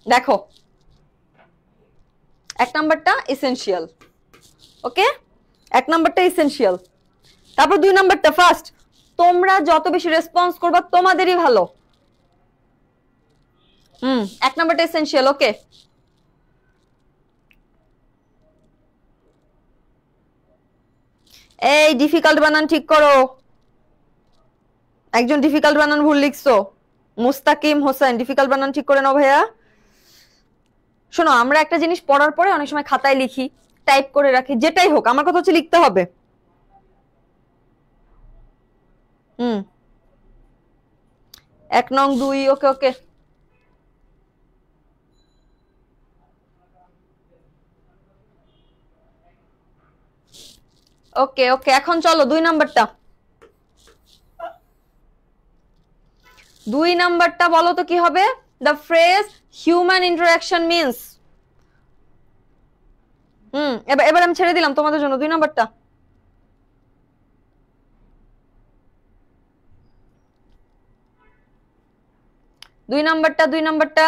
দেখো এক নাম্বারটা এসেনশিয়াল, ওকে এক নাম্বারটা এসেনশিয়াল। তারপর 2 নাম্বারটা ফার্স্ট। তোমরা যত বেশি রেসপন্স করবা তোমাদেরই ভালো। এক নাম্বারটা এসেনশিয়াল, ওকে। এই ডিফিকাল্ট বানান ঠিক করো। একজন ডিফিকাল্ট বানান ভুল লিখছো, মুস্তাকিম হোসেন। ডিফিকাল্ট বানান ঠিক করে নাও ভাইয়া। শোনো, আমরা একটা জিনিস পড়ার পরে অনেক সময় খাতায় লিখি, টাইপ করে রাখি, যেটাই হোক, আমার কথা হচ্ছে লিখতে হবে। 1 নং 2, ওকে। ওকে এখন চলো 2 নাম্বারটা। 2 নাম্বারটা বলো তো কি হবে? The phrase human interaction means. এবার আমি ছেড়ে দিলাম তোমাদের জন্য 2 নাম্বারটা। দুই নাম্বারটা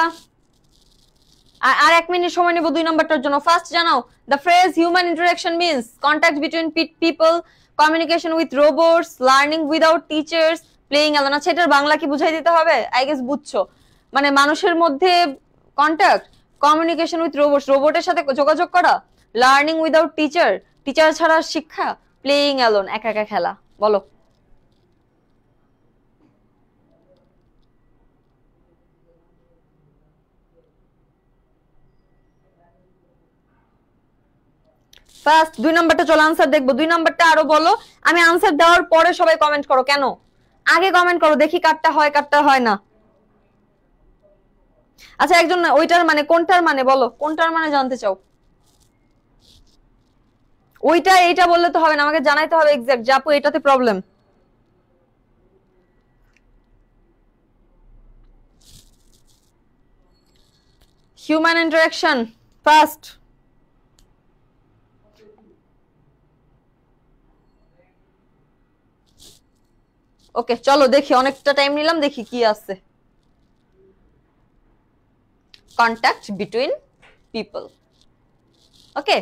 আর 1 মিনিট সময় নেব 2 নাম্বারটার জন্য। ফার্স্ট জানাও, the phrase human interaction means contact between people, communication with robots, learning without teachers, playing alone. আচ্ছা এটার বাংলা কি বুঝাই দিতে হবে? আই গেস বুঝছো। মানে মানুষের মধ্যে কন্টাক্ট, কমিউনিকেশন উইথ রোবটস, রোবটের সাথে যোগাযোগ করা, লার্নিং উইদাউট টিচার ছাড়া শিক্ষা, প্লেইং অ্যালোন একা একা খেলা। বলো। ফার্স্ট 2 নাম্বারটা চলো আনসার দেখবো। 2 নাম্বারটা আরো বলো, আমি আনসার দেওয়ার পরে সবাই কমেন্ট করো। কেন? আগে কমেন্ট করো, দেখি কারটা হয় না। আচ্ছা একজন ওইটার মানে কোনটার মানে বলো, কোনটার মানে জানতে চাও? ওইটা এইটা বললে তো হবে না, আমাকে জানাইতে হবে এক্সাক্ট যে আপু এটাতে problem. Human interaction first. Okay চলো দেখি, অনেকটা টাইম নিলাম, দেখি কি আছে। Contact between people, okay.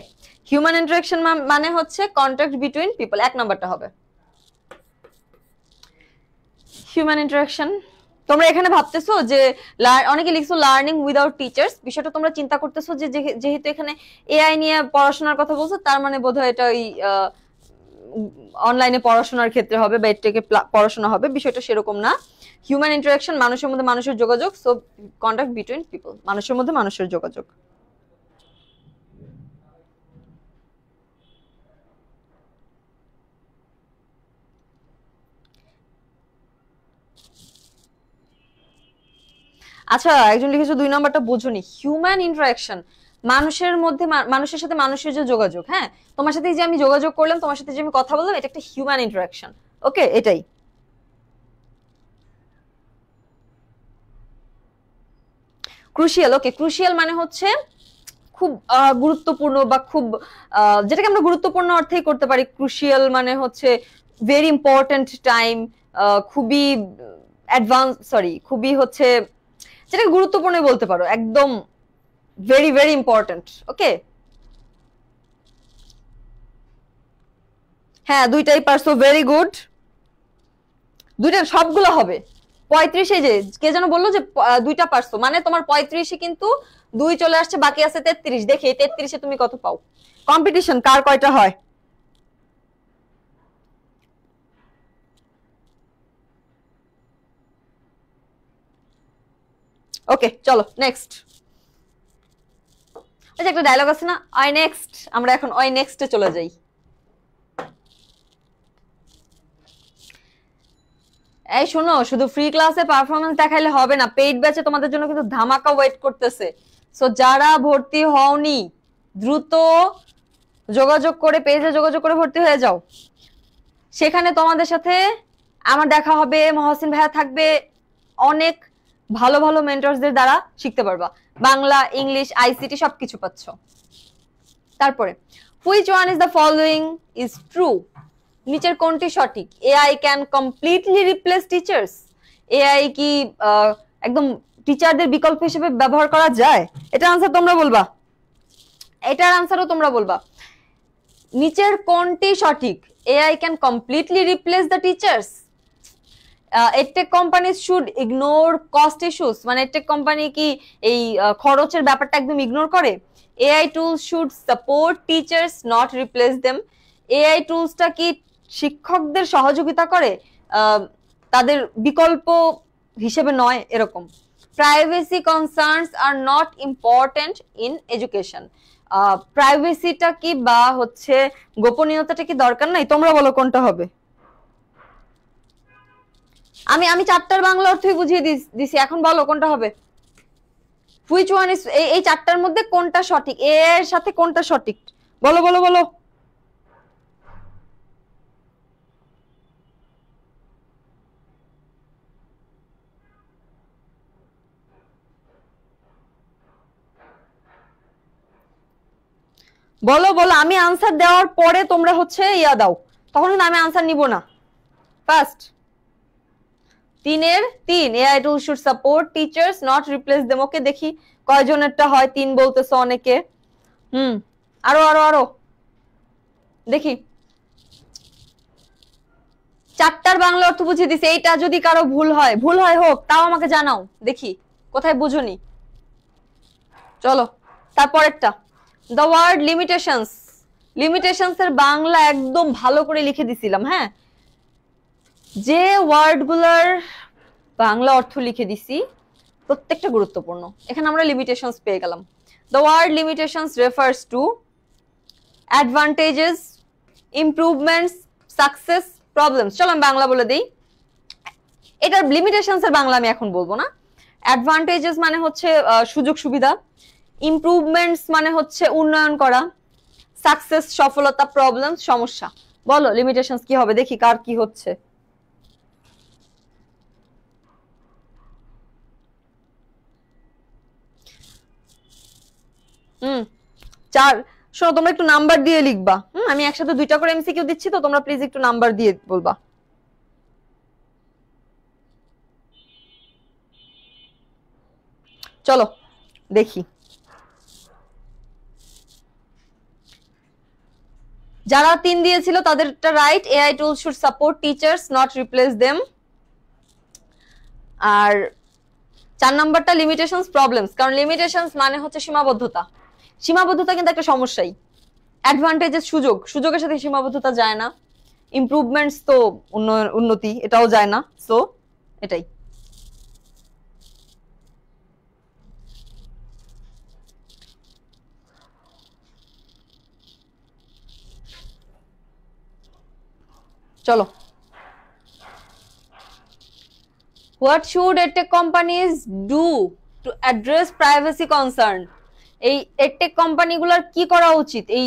Human interaction মানে হচ্ছে কন্টাক্ট বিটুইন পিপল, 1 নাম্বারটা হবে হিউম্যান ইন্টারাকশন। তোমরা এখানে ভাবতেছো যে অনেকে লিখছো লার্নিং উইদাউট টিচার্স, বিষয়টা তোমরা চিন্তা করতেছো যে যেহেতু এখানে এআই নিয়ে পড়াশোনার কথা বলছো, তার মানে বোধহয় এটা ওই অনলাইনে পড়াশোনার ক্ষেত্রে হবে বা এটাকে পড়াশোনা হবে, বিষয়টা সেরকম না। হিউম্যান ইন্টারাকশন মানুষের মধ্যে মানুষের যোগাযোগ, সো কন্টাক্ট বিটুইন পিপল মানুষের মধ্যে মানুষের যোগাযোগ। আচ্ছা একজন লিখেছো 2 নাম্বারটা বুঝুনি। হিউম্যান ইন্টারাকশন মানুষের মধ্যে মানুষের সাথে মানুষের যে যোগাযোগ, হ্যাঁ তোমার সাথে যে আমি যোগাযোগ করলাম, তোমার সাথে যে আমি কথা বললাম, এটা একটা হিউম্যান ইন্টারাকশন, ওকে এটাই। ক্রুশিয়াল, ওকে ক্রুশিয়াল মানে হচ্ছে খুব গুরুত্বপূর্ণ বা খুব যেটাকে আমরা গুরুত্বপূর্ণ অর্থেই করতে পারি। ক্রুশিয়াল মানে হচ্ছে ভেরি ইম্পর্টেন্ট টাইম, খুবই অ্যাডভান্স, সরি খুবই হচ্ছে যেটাকে গুরুত্বপূর্ণ বলতে পারো, একদম ভেরি ভেরি ইম্পর্টেন্ট। ওকে, হ্যাঁ দুইটাই পারছো, ভেরি গুড। দুইটা সবগুলো হবে 35। যে কে যেন বললো যে দুইটা পারছো, মানে তোমার 35 কিন্তু 2 চলে আসছে, বাকি আছে 33। দেখি 33-এ তুমি কত পাও। কম্পিটিশন কার কয়টা হয়। ওকে চলো নেক্সট। আচ্ছা একটা ডায়লগ আছে না, আই নেক্সট, আমরা এখন ওই নেক্সটে চলে যাই। এই শোনো, শুধু ফ্রি ক্লাসে পারফরমেন্স দেখাইলে হবে না, পেইড ব্যাচে তোমাদের জন্য কিন্তু ধামাকা ওয়েট করতেছে। সো যারা ভর্তি হওনি দ্রুত যোগাযোগ করে, পেজে যোগাযোগ করে ভর্তি হয়ে যাও। সেখানে তোমাদের সাথে আমার দেখা হবে, মহসিন ভাইয়া থাকবে, অনেক ভালো ভালো মেন্টরসদের দ্বারা শিখতে পারবা। বাংলা, ইংলিশ, আইসিটি সবকিছু পাচ্ছ। তারপরে which one is the following is true, নিচের কোনটি সঠিক। AI can completely replace teachers, AI কি একদম টিচারদের বিকল্প হিসেবে ব্যবহার করা যায়? এটার আনসার তোমরা বলবা, এটার আনসারও তোমরা বলবা। নিচের কোনটি সঠিক, AI can completely replace the teachers. Edtech companies should ignore cost issues, মানে এডটেক কোম্পানি কি এই খরচের ব্যাপারটা একদম ইগনোর করে? AI tools should support teachers not replace them, AI টুলসটা কি শিক্ষকদের সহযোগিতা করে, তাদের বিকল্প হিসেবে নয়, এরকম। Privacy concerns are not important in education, প্রাইভেসিটা কি বা হচ্ছে গোপনীয়তাটা কি দরকার নাই? তোমরা বলো কোনটা হবে। আমি আমি চারটার বাংলা অর্থই বুঝিয়ে দিছি, এখন বলো কোনটা হবে। হুইচ ওয়ান ইজ, এই চারটার মধ্যে কোনটা সঠিক, এ এর সাথে কোনটা সঠিক, বলো বলো বলো। বলো বলো, আমি আনসার দেওয়ার পরে তোমরা হচ্ছে ইয়া দাও, তখন কিন্তু আমি আনসার নিব না। ফার্স্ট 3-এর 3, AI tool should support teachers not replace them. Okay দেখি কয়জনেরটা হয়, 3 বলতেছো অনেকে। আরো আরো আরো দেখি। চারটার বাংলা অর্থ বুঝিয়ে দিছে, এইটা যদি কারো ভুল হয়, ভুল হয় হোক, তাও আমাকে জানাও, দেখি কোথায় বুঝুনি। চলো তারপরেরটা, দ্য ওয়ার্ড লিমিটেশনস। লিমিটেশনস এর বাংলা একদম ভালো করে লিখে দিছিলাম, হ্যাঁ, যে ওয়ার্ড গুলার বাংলা অর্থ লিখে দিছি প্রত্যেকটা গুরুত্বপূর্ণ। এখানে আমরা লিমিটেশনস পেয়ে গেলাম। The word limitations refers to advantages, improvements, success, problems. চলো আমি বাংলা বলে দিই। এটার লিমিটেশনস এর বাংলা আমি এখন বলবো না। অ্যাডভান্টেজেস মানে হচ্ছে সুযোগ সুবিধা, ইমপ্রুভমেন্টস মানে হচ্ছে উন্নয়ন করা, সাকসেস সফলতা, প্রবলেমস সমস্যা। বলো লিমিটেশনস কি হবে, দেখি কার কি হচ্ছে। চার। শোনো তোমরা একটু নাম্বার দিয়ে লিখবা, আমি একসাথে 2টা করে এমসিকিউ দিচ্ছি, তো তোমরা প্লিজ একটু নাম্বার দিয়ে বলবা। চলো দেখি, যারা 3 দিয়েছিল তাদেরটা right, AI tools should support teachers not replace them. আর 4 নাম্বারটা লিমিটেশনস প্রবলেমস, কারণ লিমিটেশনস মানে হচ্ছে সীমাবদ্ধতা, সীমাবদ্ধতা কিন্তু একটা সমস্যাই। অ্যাডভান্টেজেস সুযোগ, সুযোগের সাথে সীমাবদ্ধতা যায় না। ইমপ্রুভমেন্টস তো উন্নতি, এটাও যায় না। সো এটাই। চলো, what should edtech companies do to address privacy concern. এই এডটেক কোম্পানিগুলোর কি করা উচিত এই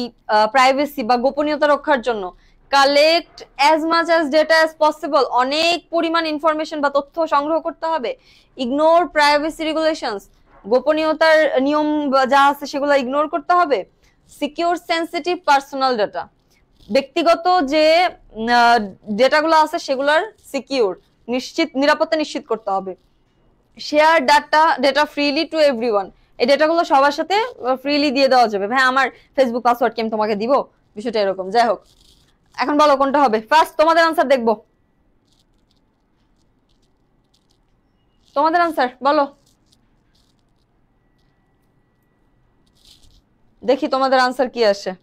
প্রাইভেসি বা গোপনীয়তা রক্ষার জন্য? Collect as much as data as possible, অনেক পরিমাণ ইনফরমেশন বা তথ্য সংগ্রহ করতে হবে। ইগনোর প্রাইভেসি রেগুলেশনস, গোপনীয়তার নিয়ম যা আছে সেগুলো ইগনোর করতে হবে। সিকিউর সেনসিটিভ পার্সোনাল ডাটা, ব্যক্তিগত যে ডেটাগুলো আছে সেগুলোর সিকিউর নিরাপত্তা নিশ্চিত করতে হবে। Share data freely to everyone, এই ডেটাগুলো সবার সাথে ফ্রিলি দিয়ে দেওয়া যাবে। ভাই আমার ফেসবুক পাসওয়ার্ড কি আমি তোমাকে দিব, বিষয়টা এরকম। যাই হোক, এখন বলো কোনটা হবে। ফার্স্ট তোমাদের আনসার দেখবো, তোমাদের আনসার বলো, দেখি তোমাদের আনসার কি আসে।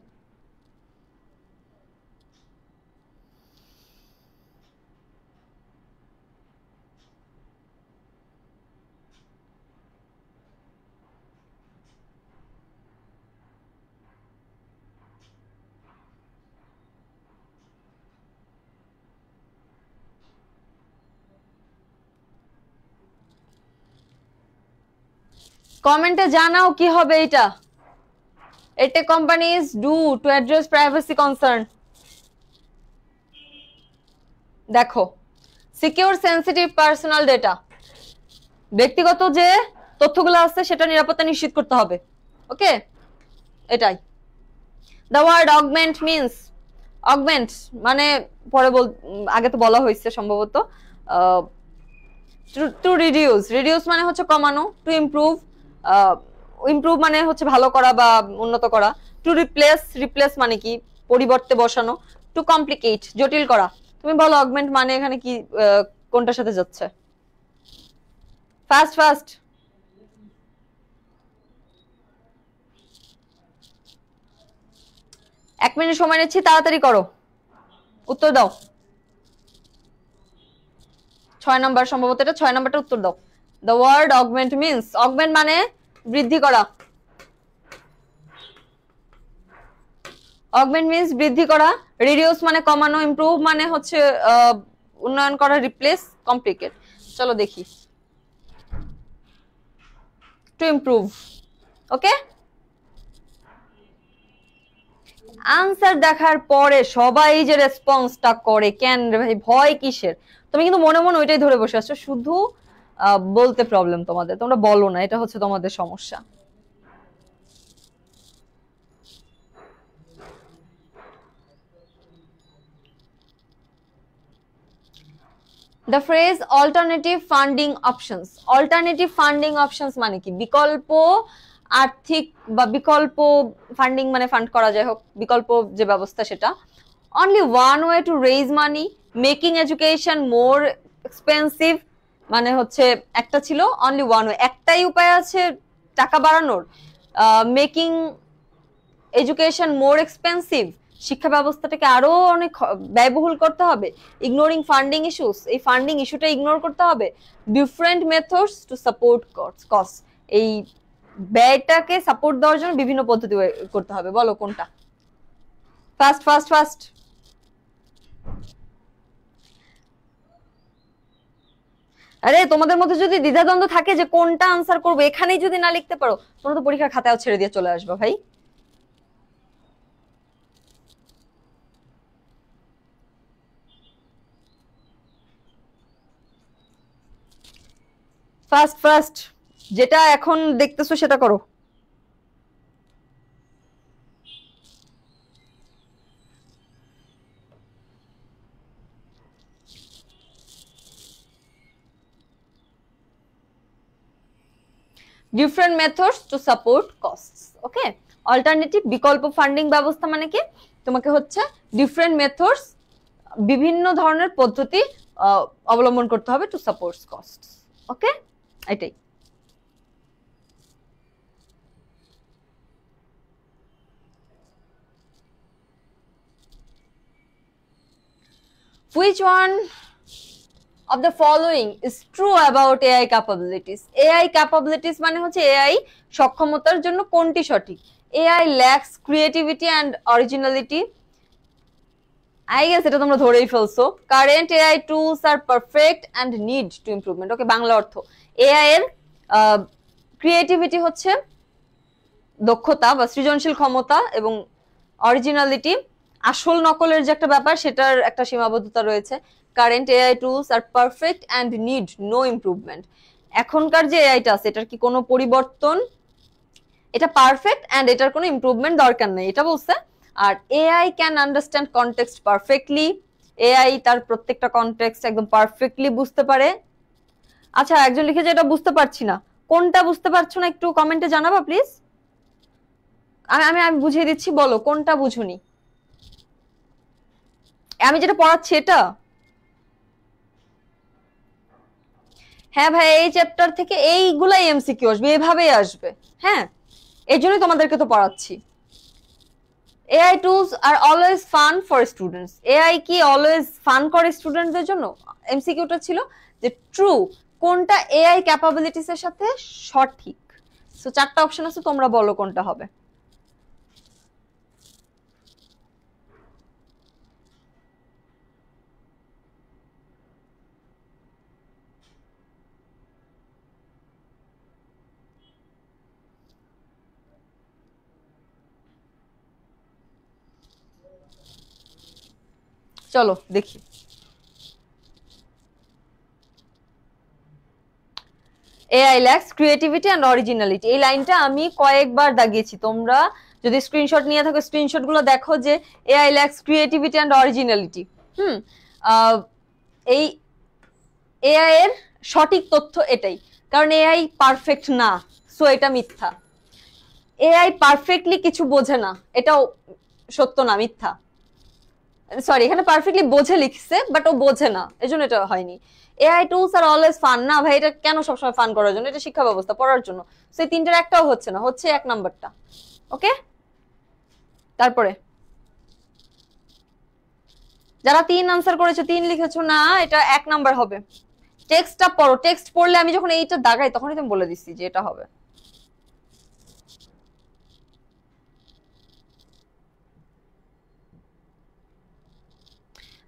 কমেন্টে জানাও কি হবে এটা। EdTech companies do to address privacy concern। দেখো, সিকিউর সেনসিটিভ পার্সোনাল ডেটা, ব্যক্তিগত যে তথ্যগুলো আছে সেটা নিরাপত্তা নিশ্চিত করতে হবে। ওকে, এটাই। The word augment means, augment মানে পরে আগে তো বলা হয়েছে সম্ভবত, টু রিডিউস, রিডিউস মানে হচ্ছে কমানো, টু ইমপ্রুভ, ইমপ্রুভ মানে হচ্ছে ভালো করা বা উন্নত করা, টু রিপ্লেস, রিপ্লেস মানে কি পরিবর্তে বসানো, টু কমপ্লিকেট জটিল করা। তুমি বলো অগমেন্ট মানে এখানে কি কোনটার সাথে যাচ্ছে? ফাস্ট ফাস্ট, এক মিনিট সময় নিচ্ছি, তাড়াতাড়ি করো, উত্তর দাও। 6 নাম্বার সম্ভবত, এটা 6 নাম্বারটা উত্তর দাও। The word augment means, augment মানে বৃদ্ধি করা, অগমেন্ট মিন্স বৃদ্ধি করা, রিডিউস মানে কমানো, ইমপ্রুভ মানে হচ্ছে উন্নয়ন করা, রিপ্লেস কমপ্লিকেট। চলো দেখি, টু ইমপ্রুভ। ওকে, আনসার দেখার পরে সবাই যে রেসপন্সটা করে, কেন রে ভাই ভয় কিসের? তুমি কিন্তু মনে মনে ওইটাই ধরে বসে আছো, শুধু বলতে প্রবলেম তোমাদের, তোমরা বলো না, এটা হচ্ছে তোমাদের সমস্যা। The phrase alternative funding options, alternative funding options মানে কি? বিকল্প আর্থিক বা বিকল্প ফান্ডিং মানে ফান্ড করা, যাই হোক বিকল্প যে ব্যবস্থা সেটা। Only one way to raise money, making education more expensive মানে হচ্ছে একটা ছিল only one way, একটাই উপায় আছে টাকা বাড়ানোর, মেকিং এডুকেশন মোর এক্সপেন্সিভ, শিক্ষা ব্যবস্থাটাকে আরো অনেক ব্যয়বহুল করতে হবে, ইগনোরিং ফান্ডিং ইস্যুস, এই ফান্ডিং ইস্যুটা ইগনোর করতে হবে, different methods to support cost, এই ব্যয়টাকে সাপোর্ট দেওয়ার জন্য বিভিন্ন পদ্ধতি করতে হবে। বলো কোনটা? ফাস্ট ফাস্ট ফাস্ট, আরে তোমাদের মধ্যে যদি দ্বিধাদ্বন্দ্ব থাকে যে কোনটা আনসার করবো, এখানেই যদি না লিখতে পারো তোমরা তো পরীক্ষার খাতায় ছেড়ে দিয়ে চলে আসবে ভাই। ফাস্ট ফাস্ট, যেটা এখন দেখতেছো সেটা করো। Different methods to support costs. Okay, alternative বিকল্প ফান্ডিং ব্যবস্থা মানে কি? তোমাকে হচ্ছে ডিফারেন্ট মেথডস, বিভিন্ন ধরনের পদ্ধতি অবলম্বন করতে হবে টু সাপোর্ট কস্টস। ওকে, এটাই। Which one of the following is true about AI capabilities? AI capabilities মানে হচ্ছে AI সক্ষমতার জন্য কোনটি সঠিক? AI lacks creativity and originality. I guess এটা তোমরা ধরেই ফেলছো। Current AI tools are perfect and need to improvement. ওকে, বাংলা অর্থ, AI এর ক্রিয়েটিভিটি হচ্ছে দক্ষতা বা সৃজনশীল ক্ষমতা, এবং অরিজিনালিটি আসল নকলের যে একটা ব্যাপার সেটার একটা সীমাবদ্ধতা রয়েছে। Current AI tools are perfect and need no improvement. এখনকার যে এআইটা আছে এটার কি কোনো পরিবর্তন, এটা পারফেক্ট এন্ড এটার কোনো ইমপ্রুভমেন্ট দরকার নেই, এটা বলছে। আর AI can understand context perfectly, AI তার প্রত্যেকটা কনটেক্সট একদম পারফেক্টলি বুঝতে পারে। আচ্ছা, একজন লিখেছে এটা বুঝতে পারছি না, কোনটা বুঝতে পারছো না একটু কমেন্টে জানাবা প্লিজ। আমি আমি আমি বুঝিয়ে দিচ্ছি, বলো কোনটা বুঝুনি। আমি যেটা পড়াচ্ছি এটা, হ্যাঁ ভাই এই চ্যাপ্টার থেকে এইগুলাই এমসিকিউ আসবে, এভাবেই আসবে। হ্যাঁ, এই জন্যই তোমাদেরকে তো পড়াচ্ছি। AI tools are always fun for students, AI কি অলওয়েজ ফান করে স্টুডেন্টদের জন্য? এমসিকিউটা ছিল যে ট্রু, কোনটা এআই ক্যাপাবিলিটিস এর সাথে সঠিক। সো চারটা অপশন আছে, তোমরা বলো কোনটা হবে। চলো দেখি। AI lakhs creativity and originality, এই লাইনটা আমি কয়েকবার দাগিয়েছি, তোমরা যদি স্ক্রিনশট নিয়ে থাকো স্ক্রিনশট গুলো দেখো, যে AI lakhs creativity and originality. এই এআই এর সঠিক তথ্য এটাই, কারণ এআই পারফেক্ট না, সো এটা মিথ্যা। এআই পারফেক্টলি কিছু বোঝে না, এটাও সত্য না, মিথ্যা। সরি, এখানে পারফেক্টলি বোঝে লিখছে, বাট ও বোঝে না, এজন্য এটা হয়নি। AI tools are always fun, না ভাই, এটা কেন সবসময় ফান করার জন্য? এটা শিক্ষা ব্যবস্থা, পড়ার জন্য। সেই তিনটার একটাও হচ্ছে না, হচ্ছে এক নাম্বারটা। ওকে, তারপরে যারা 3 আনসার করেছো, 3 লিখেছো না, এটা এক নাম্বার হবে। টেক্সটটা পড়ো, টেক্সট পড়লে আমি যখন এইটা দাগাই তখনই তুমি বলে দিচ্ছি যে এটা হবে।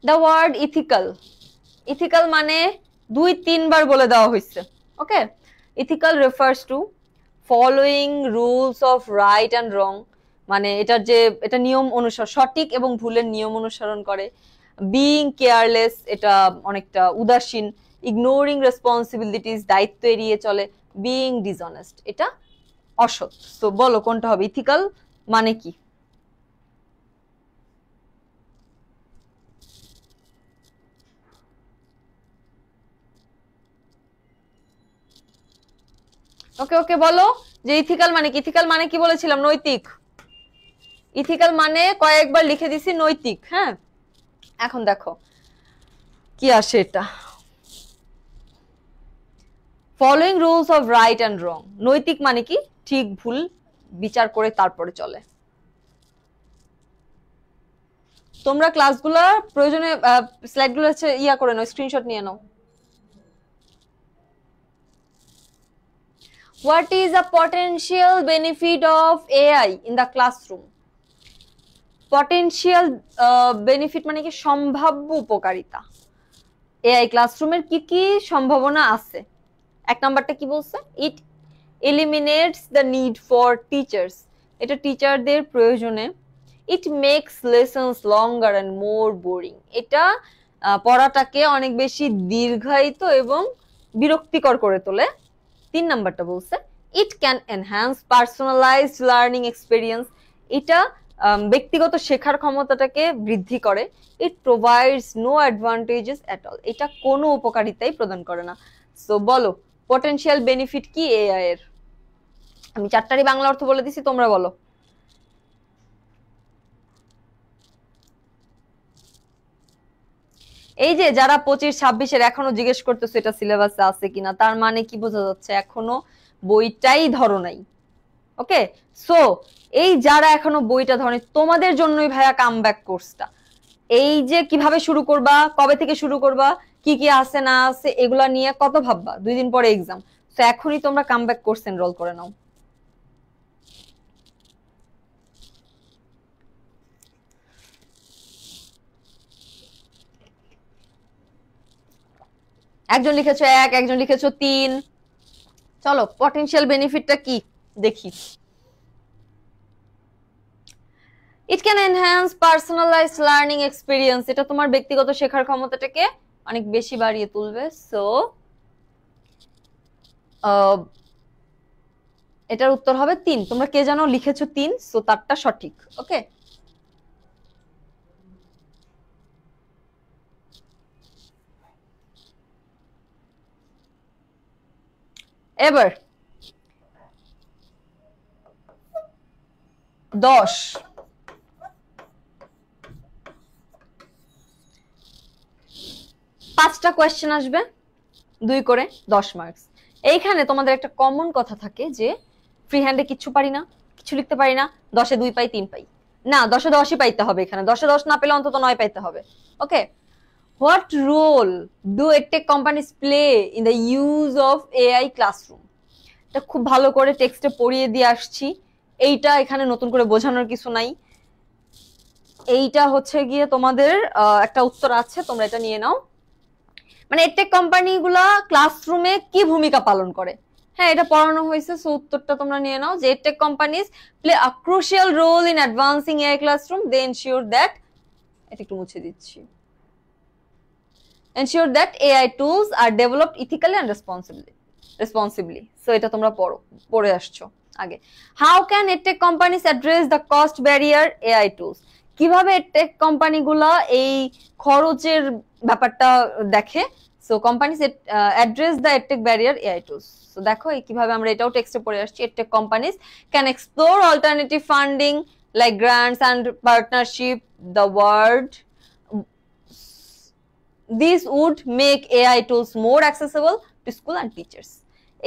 দ্য ওয়ার্ড ইথিক্যাল, ইথিক্যাল মানে 2-3 বার বলে দেওয়া হয়েছে। Okay, ethical refers to following rules of right and wrong, মানে এটার যে এটা নিয়ম অনুসার, সঠিক এবং ভুলের নিয়ম অনুসরণ করে। বিইং কেয়ারলেস, এটা অনেকটা উদাসীন। ইগনোরিং রেসপন্সিবিলিটিস, দায়িত্ব এড়িয়ে চলে। বিইং ডিসঅনেস্ট, এটা অসৎ। তো বলো কোনটা হবে, ইথিক্যাল মানে কি? ওকে ওকে, বলো যে ইথিক্যাল মানে কি। ইথিক্যাল মানে কি বলেছিলাম? নৈতিক। ইথিক্যাল মানে কয়েকবার লিখে দিছি নৈতিক। হ্যাঁ, এখন দেখো কি আসে, এটা following rules of right and রং। নৈতিক মানে কি? ঠিক ভুল বিচার করে তারপরে চলে। তোমরা ক্লাসগুলো প্রয়োজনে স্লাইডগুলো হচ্ছে ইয়া করে নাও, স্ক্রিনশট নিয়ে নাও। What is a potential benefit of AI in the classroom? Potential benefit মানে কি? সম্ভাব্য উপকারিতা। এআই ক্লাসরুমের কি কি সম্ভাবনা আছে? এক নাম্বারটা কি বলছে? It eliminates the need for teachers, এটা টিচারদের প্রয়োজনে। It makes lessons longer and more boring, এটা পড়াটাকে অনেক বেশি দীর্ঘায়িত এবং বিরক্তিকর করে তোলে। 3 নাম্বারটা বলছে it can enhance personalised learning experience, এটা ব্যক্তিগত শেখার ক্ষমতাটাকে বৃদ্ধি করে। It provides no advantages at all, এটা কোনো উপকারিতাই প্রদান করে না। সো বলো পটেনশিয়াল বেনিফিট কি এআই এর? আমি চারটারই বাংলা অর্থ বলে দিছি, তোমরা বলো। এই যে যারা 25-26 এখনো জিজ্ঞেস করতেছে এটা সিলেবাসে আছে কিনা, তার মানে কি বোঝা যাচ্ছে? এখনো বইটাই ধরো নাই। ওকে, সো এই যারা এখনো বইটা ধরে, তোমাদের জন্যই ভাইয়া কামব্যাক কোর্সটা। এই যে কিভাবে শুরু করবা, কবে থেকে শুরু করবা, কি কি আছে না আছে, এগুলা নিয়ে কত ভাববা, 2 দিন পরে এক্সাম। তো এখনই তোমরা কামব্যাক কোর্স এনরোল করে নাও। একজন লিখেছো 1, একজন লিখেছো 3। চলো পটেনশিয়াল বেনিফিটটা কি দেখি। ইট can enhance personalised learning experience, এটা তোমার ব্যক্তিগত শেখার ক্ষমতাটাকে অনেক বেশি বাড়িয়ে তুলবে। সো এটার উত্তর হবে 3। তোমরা কে জানো লিখেছো 3, সো তারটা সঠিক। ওকে, এবার 10, 5টা কোয়েশ্চেন আসবে, 2 করে 10 মার্কস। এইখানে তোমাদের একটা কমন কথা থাকে যে ফ্রি হ্যান্ডে কিছু পারি না, কিছু লিখতে পারি না, 10-এ 2 পাই 3 পাই। না, 10-এ 10ই পাইতে হবে, এখানে 10-এ 10 না পেলে অন্তত 9 পাইতে হবে। Okay, what role do edtech companies play in the use of AI classroom? এটা খুব ভালো করে টেক্সটে পড়িয়ে দিয়ে আসছি, এইটা এখানে নতুন করে বোঝানোর কিছু নাই। এইটা হচ্ছে গিয়ে তোমাদের একটা উত্তর আছে, তোমরা এটা নিয়ে নাও। মানে এডটেক কোম্পানিগুলা ক্লাসরুমে কি ভূমিকা পালন করে, হ্যাঁ এটা পড়ানো হয়েছে, সো উত্তরটা তোমরা নিয়ে নাও যে edtech companies play a crucial role in advancing AI classroom, they ensure that, এটা একটু মুছে দিচ্ছি, ensure that AI tools are developed ethically and responsibly. So এটা তোমরা পড়ে আসছো আগে। How can edtech companies address the cost barrier AI tools? কিভাবে edtech কোম্পানিগুলো এই খরচের ব্যাপারটা দেখে? So companies address the edtech barrier AI tools. So দেখো কিভাবে আমরা এটাও টেক্সটে পড়ে আসছি, edtech companies can explore alternative funding like grants and partnership, the word This would make AI tools more accessible to school and teachers.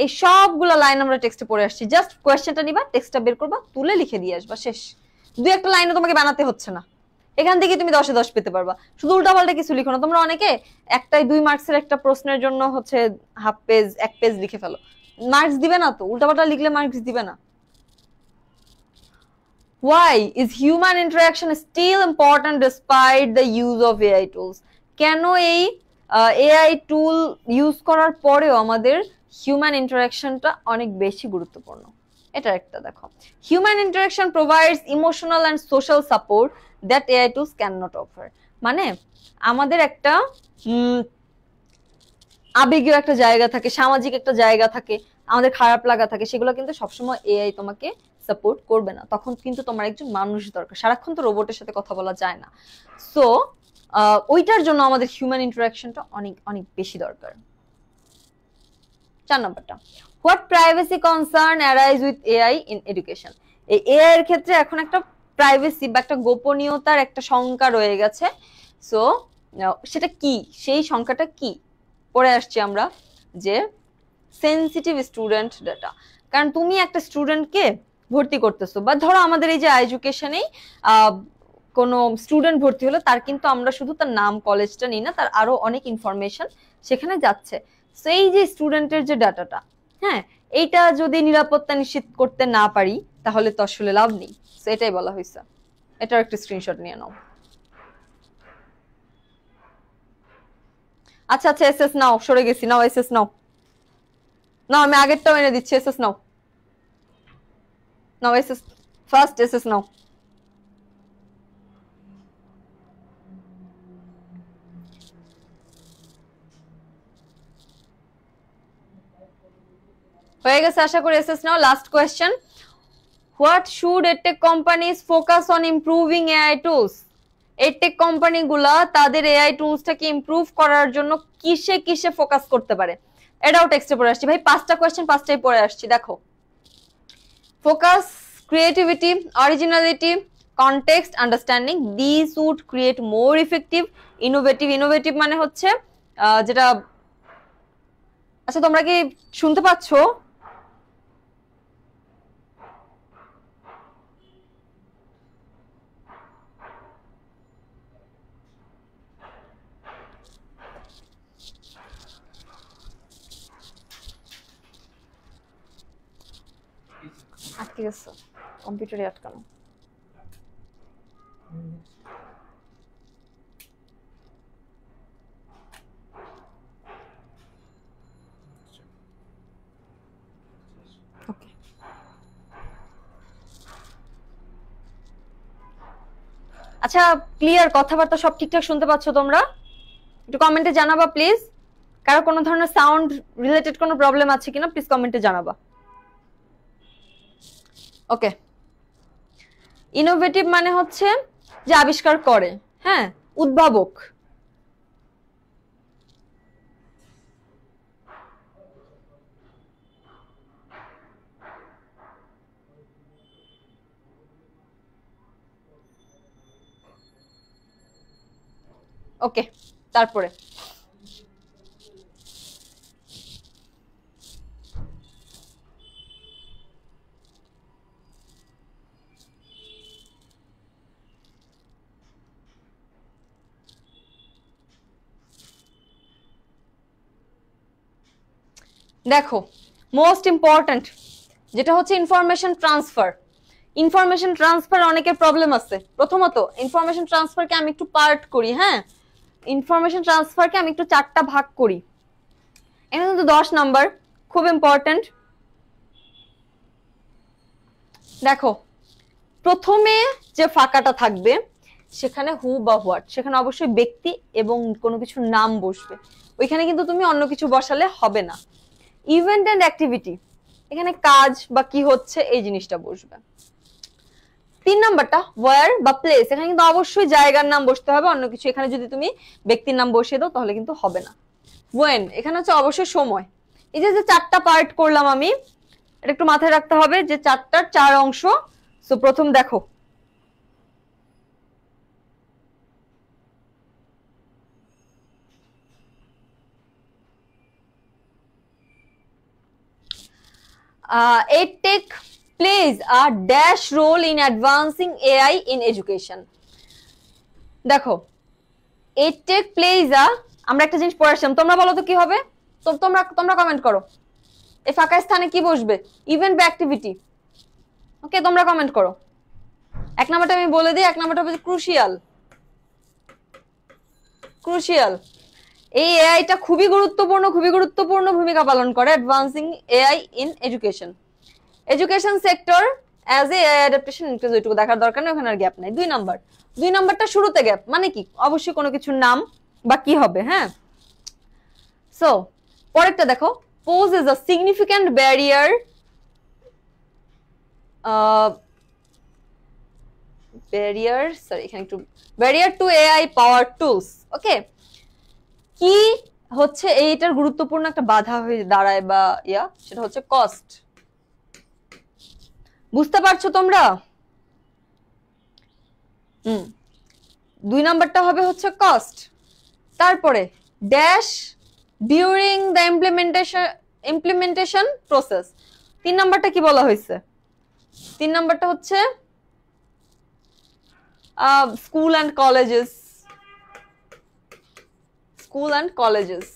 এই সবগুলো line আমরা টেক্সটে পড়ে আসছি, জাস্ট কোয়েশ্চেনটা নিবা, টেক্সটটা বের করবা, তুলে লিখে দিয়ে আসবা, শেষ। 2-একটা লাইনও তোমাকে বানাতে হচ্ছে না, এখান থেকে তুমি 10-এ 10 পেতে পারবা। শুধু উল্টাপাল্টা কিছু লিখো না। তোমরা অনেকে একটাই 2 মার্কসের একটা প্রশ্নের জন্য হচ্ছে হাফ পেজ 1 পেজ লিখে ফেলো, মার্কস দিবে না তো, উল্টাপাল্টা লিখলে মার্কস দিবে না। Why is human interaction still important despite the use of AI tools? কেন এই এআই টুল ইউজ করার পরেও আমাদের হিউম্যান ইন্টারাকশনটা অনেক বেশি গুরুত্বপূর্ণ? এটা একটা দেখো, human interaction provides emotional and social support that AI tools can not offer. মানে আমাদের একটা আবেগীয় একটা জায়গা থাকে, সামাজিক একটা জায়গা থাকে, আমাদের খারাপ লাগা থাকে, সেগুলো কিন্তু সবসময় এআই তোমাকে সাপোর্ট করবে না। তখন কিন্তু তোমার একজন মানুষ দরকার, সারাক্ষণ তো রোবটের সাথে কথা বলা যায় না। সো ওইটার জন্য আমাদের হিউম্যান ইন্টারাকশনটা অনেক অনেক বেশি দরকার। 4 নাম্বারটা, what privacy concern arise with AI in education? এই এআই এর ক্ষেত্রে এখন একটা প্রাইভেসি বা একটা গোপনীয়তার একটা শঙ্কা রয়ে গেছে। সো সেটা কি, সেই শঙ্কাটা কি পড়ে আসছি আমরা, যে সেনসিটিভ স্টুডেন্ট ডাটা। কারণ তুমি একটা স্টুডেন্টকে ভর্তি করতেছো, বা ধরো আমাদের এই যে এডুকেশনেই কোনো স্টুডেন্ট ভর্তি হলো, তার কিন্তু আমরা শুধু তার নাম কলেজটা নিই না, তার আরো অনেক ইনফরমেশন সেখানে যাচ্ছে। সো এই যে স্টুডেন্টের যে ডাটাটা, হ্যাঁ এইটা যদি নিরাপত্তা নিশ্চিত করতে না পারি তাহলে তো আসলে লাভ নেই। সো এটাই বলা হয়েছে, এটার একটা স্ক্রিনশট নিয়ে নাও। আচ্ছা আচ্ছা, এসএস নাও, সরে গেছি, নাও এসএস নাও, নাও আমি আগেরটাও এনে দিচ্ছি, SS now, now SS, first SS now. হয়ে গেছে আশা করি, SS now. Last question, what should edtech companies focus on improving AI tools? এডটেক কোম্পানিগুলা তাদের এআই টুলসটাকে ইমপ্রুভ করার জন্য কিসে কিসে ফোকাস করতে পারে? এটাও টেক্সটে পড়ে আসছি ভাই, 5টা কোয়েশ্চেন 5টাই পড়ে আসছি। দেখো, focus, creativity, originality, context, understanding, this would create more effective, innovative. Innovative মানে হচ্ছে যেটা, আচ্ছা তোমরা কি শুনতে পাচ্ছো? আটকে গেছে, কম্পিউটারে আটকানো। আচ্ছা ক্লিয়ার, কথাবার্তা সব ঠিকঠাক শুনতে পাচ্ছ তোমরা? একটু কমেন্টে জানাবা প্লিজ, কারো কোনো ধরনের সাউন্ড রিলেটেড কোনো প্রবলেম আছে কিনা প্লিজ কমেন্টে জানাবা। ওকে, ইনোভেটিভ মানে হচ্ছে যে আবিষ্কার করে, হ্যাঁ, উদ্ভাবক। ওকে, তারপরে দেখো মোস্ট ইম্পর্ট্যান্ট যেটা হচ্ছে ইনফরমেশন ট্রান্সফার। ইনফরমেশন ট্রান্সফার অনেকের প্রবলেম আছে। প্রথমত ইনফরমেশন ট্রান্সফারকে আমি একটু পার্ট করি, হ্যাঁ, ইনফরমেশন ট্রান্সফারকে আমি একটু 4টা ভাগ করি। এখানে কিন্তু 10 নাম্বার, খুব ইম্পর্ট্যান্ট। দেখো প্রথমে যে ফাঁকাটা থাকবে সেখানে হু বা হোয়াট, সেখানে অবশ্যই ব্যক্তি এবং কোনো কিছুর নাম বসবে। ওইখানে কিন্তু তুমি অন্য কিছু বসালে হবে না। ইভেন্ট এন্ড অ্যাক্টিভিটি, এখানে কাজ বা কি হচ্ছে এই জিনিসটা বসবে। 3 নাম্বারটা ওয়্যার বা প্লেস, এখানে কিন্তু অবশ্যই জায়গার নাম বসতে হবে, অন্য কিছু এখানে যদি তুমি ব্যক্তির নাম বসিয়ে দাও তাহলে কিন্তু হবে না। ওয়েন, এখানে হচ্ছে অবশ্যই সময়। এই যে 4টা পার্ট করলাম আমি, এটা একটু মাথায় রাখতে হবে যে 4টার 4 অংশ। সো প্রথম দেখো EdTech plays a dash role in advancing AI in education. দেখো EdTech plays a, আমরা একটা জিনিস পড়ে আসলাম, তোমরা বলো তো কি হবে? তোমরা কমেন্ট করো, এই ফাঁকা স্থানে কি বসবে? ইভেন্ট বা অ্যাক্টিভিটি? ওকে, তোমরা কমেন্ট করো। 1 নাম্বারটা আমি বলে দিই, 1 নাম্বারটা হচ্ছে ক্রুশিয়াল। ক্রুশিয়াল, এই এআইটা খুবই গুরুত্বপূর্ণ ভূমিকা পালন করে advancing AI in education. Education sector as a AI adaptation increase, ওইটুকু দেখার দরকার নেই, ওখানে আর গ্যাপ নাই। 2 নাম্বারটা শুরুতে গ্যাপ, মানে কি অবশ্যই কোনো কিছুর নাম বা কি হবে, হ্যাঁ। সো পরেরটা দেখো, pose is a significant barrier barrier to AI power tools. Okay, কি হচ্ছে এইটার গুরুত্বপূর্ণ একটা বাধা হয়ে দাঁড়ায় বা সেটা হচ্ছে কস্ট। বুঝতে পারছো তোমরা? 2 নাম্বারটা হবে হচ্ছে কস্ট। তারপরে dash during the implementation process. 3 নাম্বারটা কি বলা হয়েছে? 3 নাম্বারটা হচ্ছে স্কুল অ্যান্ড কলেজেস।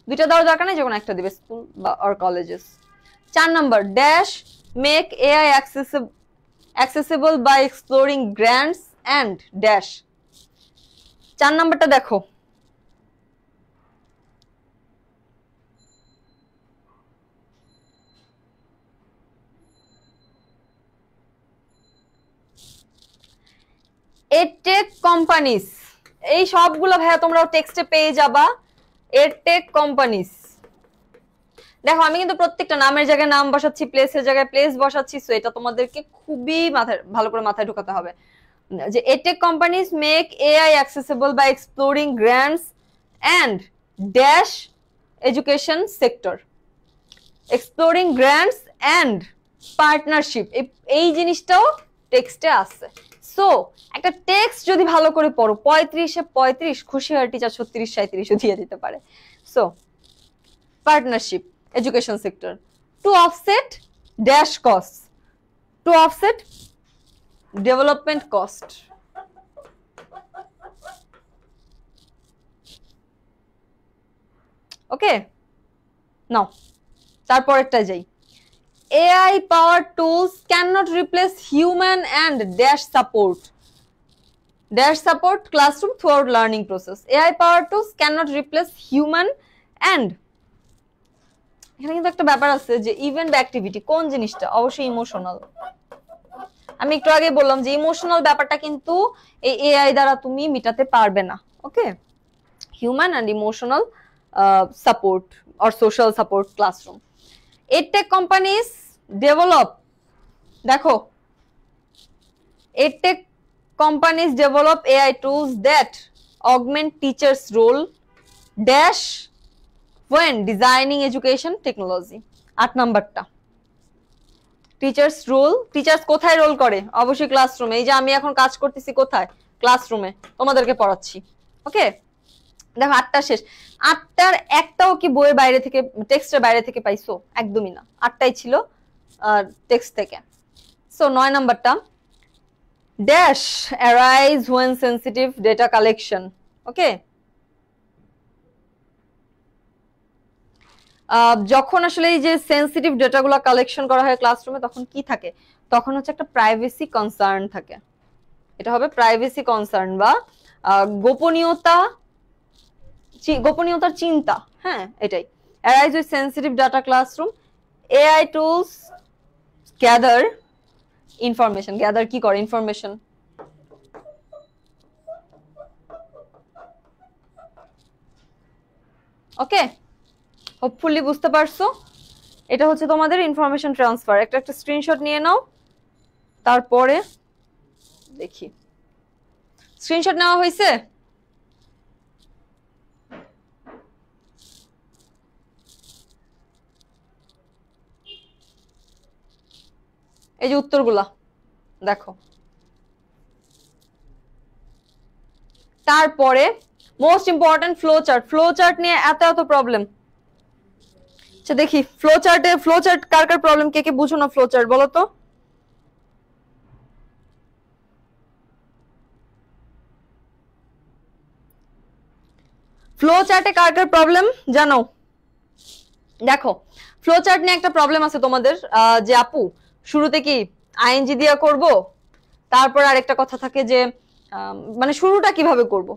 দুইটা দেওয়ার দরকার নেই, যে কোনো একটা দিবে, স্কুল বা or colleges. 4 number dash make AI accessible by exploring grants and dash। 4 নাম্বারটা দেখো, এডটেক কোম্পানিজ। এই সবগুলো ভাইয়া তোমরা টেক্সটে পেয়ে যাবা। এডটেক কোম্পানিজ, দেখো আমি কিন্তু প্রত্যেকটা নামের জায়গায় নাম বসাচ্ছি, প্লেসের জায়গায় প্লেস বসাচ্ছি। সো এটা তোমাদেরকে খুবই ভালো করে মাথায় ঢোকাতে হবে যে edtech companies make AI accessible by exploring grants and dash education sector. Exploring grants and partnership, এই জিনিসটাও টেক্সটে আছে। সো একটা টেক্সট যদি ভালো করে পড়ো, 35-এ 35, খুশি হয় টিচার 36-37 দিয়ে দিতে পারে। So partnership, education sector, to offset dash cost, to offset development cost. Okay, now তারপরেরটা যাই। AI powered tools cannot replace human and dash support classroom throughout learning process. AI powered tools cannot replace human and, এখানে কিন্তু একটা ব্যাপার আছে যে event activity কোন জিনিসটা, অবশ্যই ইমোশনাল। আমি একটু আগে বললাম যে ইমোশনাল ব্যাপারটা কিন্তু এই এআই দ্বারা তুমি মিটাতে পারবে না। Okay, human and emotional support or social support classroom. EdTech companies develop, দেখো EdTech companies develop AI tools that augment teachers' role dash when designing education technology. 8 নাম্বারটা টিচার্স রোল, টিচার্স কোথায় রোল করে? অবশ্যই ক্লাসরুমে। এই যে আমি এখন কাজ করতেছি কোথায়? ক্লাসরুমে, তোমাদেরকে পড়াচ্ছি। ওকে, দেখো 8টা শেষ। 8টার একটাও কি বইয়ের বাইরে থেকে, টেক্সটের বাইরে থেকে পাইছো? একদমই না, 8টাই ছিল টেক্সট থেকে। সো 9 নাম্বারটা dash arise when sensitive data collection. ওকে, যখন আসলে এই যে সেনসিটিভ ডেটাগুলো কালেকশন করা হয় ক্লাসরুমে, তখন কি থাকে? তখন হচ্ছে একটা প্রাইভেসি কনসার্ন থাকে। এটা হবে প্রাইভেসি কনসার্ন বা গোপনীয়তার চিন্তা। হ্যাঁ, এটাই arise with sensitive data classroom. AI tools gather information. Gather কি করে? ইনফরমেশন। ওকে, হোপফুলি বুঝতে পারছো। এটা হচ্ছে তোমাদের ইনফরমেশন ট্রান্সফার। একটা স্ক্রিনশট নিয়ে নাও, তারপরে দেখি স্ক্রিনশট নেওয়া হয়েছে। এই যে উত্তরগুলা দেখো। তারপরে most important flow chart. Flow chart নিয়ে এত প্রবলেম। আচ্ছা দেখি ফ্লো চার্ট কার কার প্রবলেম, কে কে বুঝো না ফ্লো চার্ট বলো তো। ফ্লো চার্টে কার কার প্রবলেম জানো? দেখো ফ্লো চার্ট নিয়ে একটা প্রবলেম আছে তোমাদের, যে আপু শুরুতে কি আইএনজি দিয়া করব, তারপর আরেকটা কথা থাকে যে মানে শুরুটা কিভাবে করব।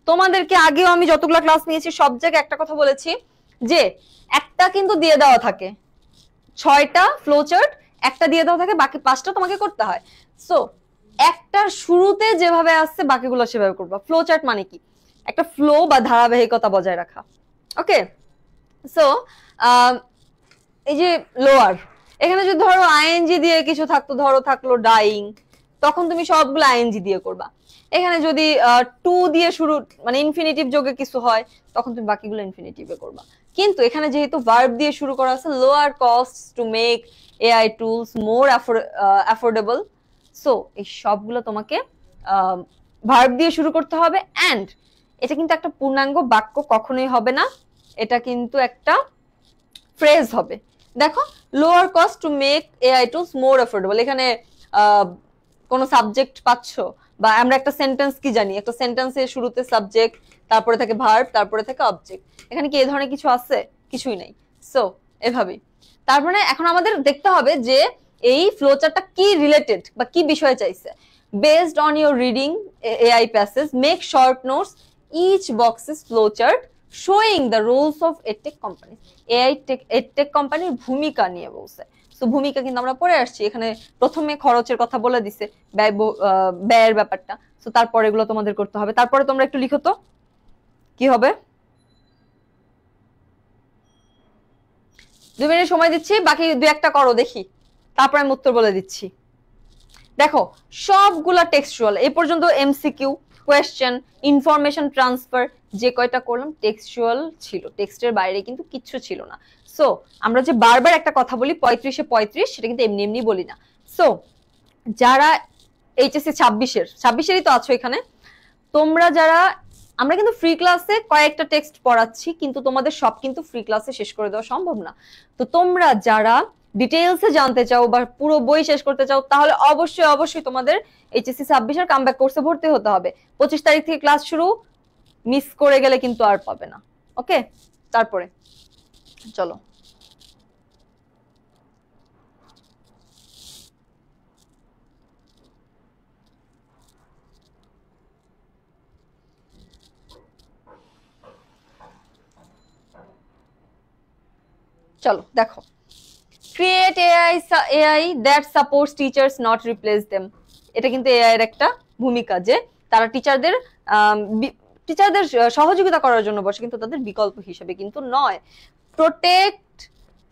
তোমাদেরকে আগেও আমি যতগুলো ক্লাস নিয়েছি সব জায়গায় একটা কথা বলেছি যে একটা কিন্তু দিয়ে দেওয়া থাকে, 6টা ফ্লো চার্ট একটা দিয়ে দেওয়া থাকে, বাকি 5টা তোমাকে করতে হয়। সো একটার শুরুতে যেভাবে আসছে বাকিগুলো সেভাবে করবা। ফ্লো চার্ট মানে কি? একটা ফ্লো বা ধারাবাহিকতা বজায় রাখা। ওকে, সো এই যে লোয়ার, এখানে যদি ধরো আইএনজি দিয়ে কিছু থাকতো, ধরো থাকলো ডাইং, তখন তুমি সবগুলো আইএনজি দিয়ে করবা। এখানে যদি টু দিয়ে শুরু, মানে ইনফিনিটিভ যোগে কিছু হয়, তখন তুমি বাকিগুলো ইনফিনিটিভে করবা। কিন্তু এখানে যেহেতু ভার্ব দিয়ে শুরু করা আছে, lower cost to make AI tools more affordable, so এই সবগুলো তোমাকে ভার্ব দিয়ে শুরু করতে হবে। অ্যান্ড এটা কিন্তু একটা পূর্ণাঙ্গ বাক্য কখনোই হবে না, এটা কিন্তু একটা ফ্রেজ হবে। দেখো lower cost to make AI tools more affordable, এখানে কোন সাবজেক্ট পাচ্ছ? বা আমরা একটা সেন্টেন্স কি জানি, একটা সেন্টেন্সের শুরুতে সাবজেক্ট, তারপরে থাকে ভার্ব, তারপরে থাকে অবজেক্ট। এখানে কি এই ধরনের কিছু আছে? কিছুই নাই। সো এভাবেই। তার মানে এখন আমাদের দেখতে হবে যে এই ফ্লোচার্টটা কি রিলেটেড বা কি বিষয়ে চাইছে। Based on your reading AI passage make short notes each boxes flowchart showing the roles of edtech company. Edtech কোম্পানির ভূমিকা নিয়ে বলছে। তো ভূমিকা কিন্তু আমরা পড়ে আসছি, এখানে প্রথমে খরচের কথা বলে দিছে, ব্যয়ের ব্যাপারটা। তো তারপরে এগুলো তোমাদের করতে হবে। তারপরে তোমরা একটু লিখো তো কি হবে। 2 মিনিট সময় দিচ্ছি, বাকি 2-1টা করো দেখি, তারপরে আমি উত্তর বলে দিচ্ছি। দেখো সবগুলা টেক্সচুয়াল। এই পর্যন্ত এমসিকিউ, কোয়েশ্চেন, ইনফরমেশন ট্রান্সফার যে কয়টা করলাম টেক্সচুয়াল ছিল, টেক্সটের বাইরে কিন্তু কিচ্ছু ছিল না। সো আমরা যে বারবার একটা কথা বলি 35-এ 35, সেটা কিন্তু এমনি এমনি বলি না। সো যারা এইচএসসি 26-এরই তো আছো এখানে, তোমরা যারা, আমরা কিন্তু ফ্রি ক্লাসে কয়েকটা টেক্সট পড়াচ্ছি, কিন্তু তোমাদের সব কিন্তু ফ্রি ক্লাসে শেষ করে দেওয়া সম্ভব না। তো তোমরা যারা ডিটেইলসে জানতে চাও বা পুরো বই শেষ করতে চাও, তাহলে অবশ্যই তোমাদের এইচএসসি 26-এর কামব্যাক কোর্সে ভর্তি হতে হবে। 25 তারিখ থেকে ক্লাস শুরু, মিস করে গেলে কিন্তু আর পাবে না। ওকে, তারপরে চলো দেখো create AI that supports teachers not replace them. এটা কিন্তু এআই এর একটা ভূমিকা, যে তারা টিচারদের টিচারদের সহযোগিতা করার জন্য বসে, কিন্তু তাদের বিকল্প হিসেবে কিন্তু নয়। Protect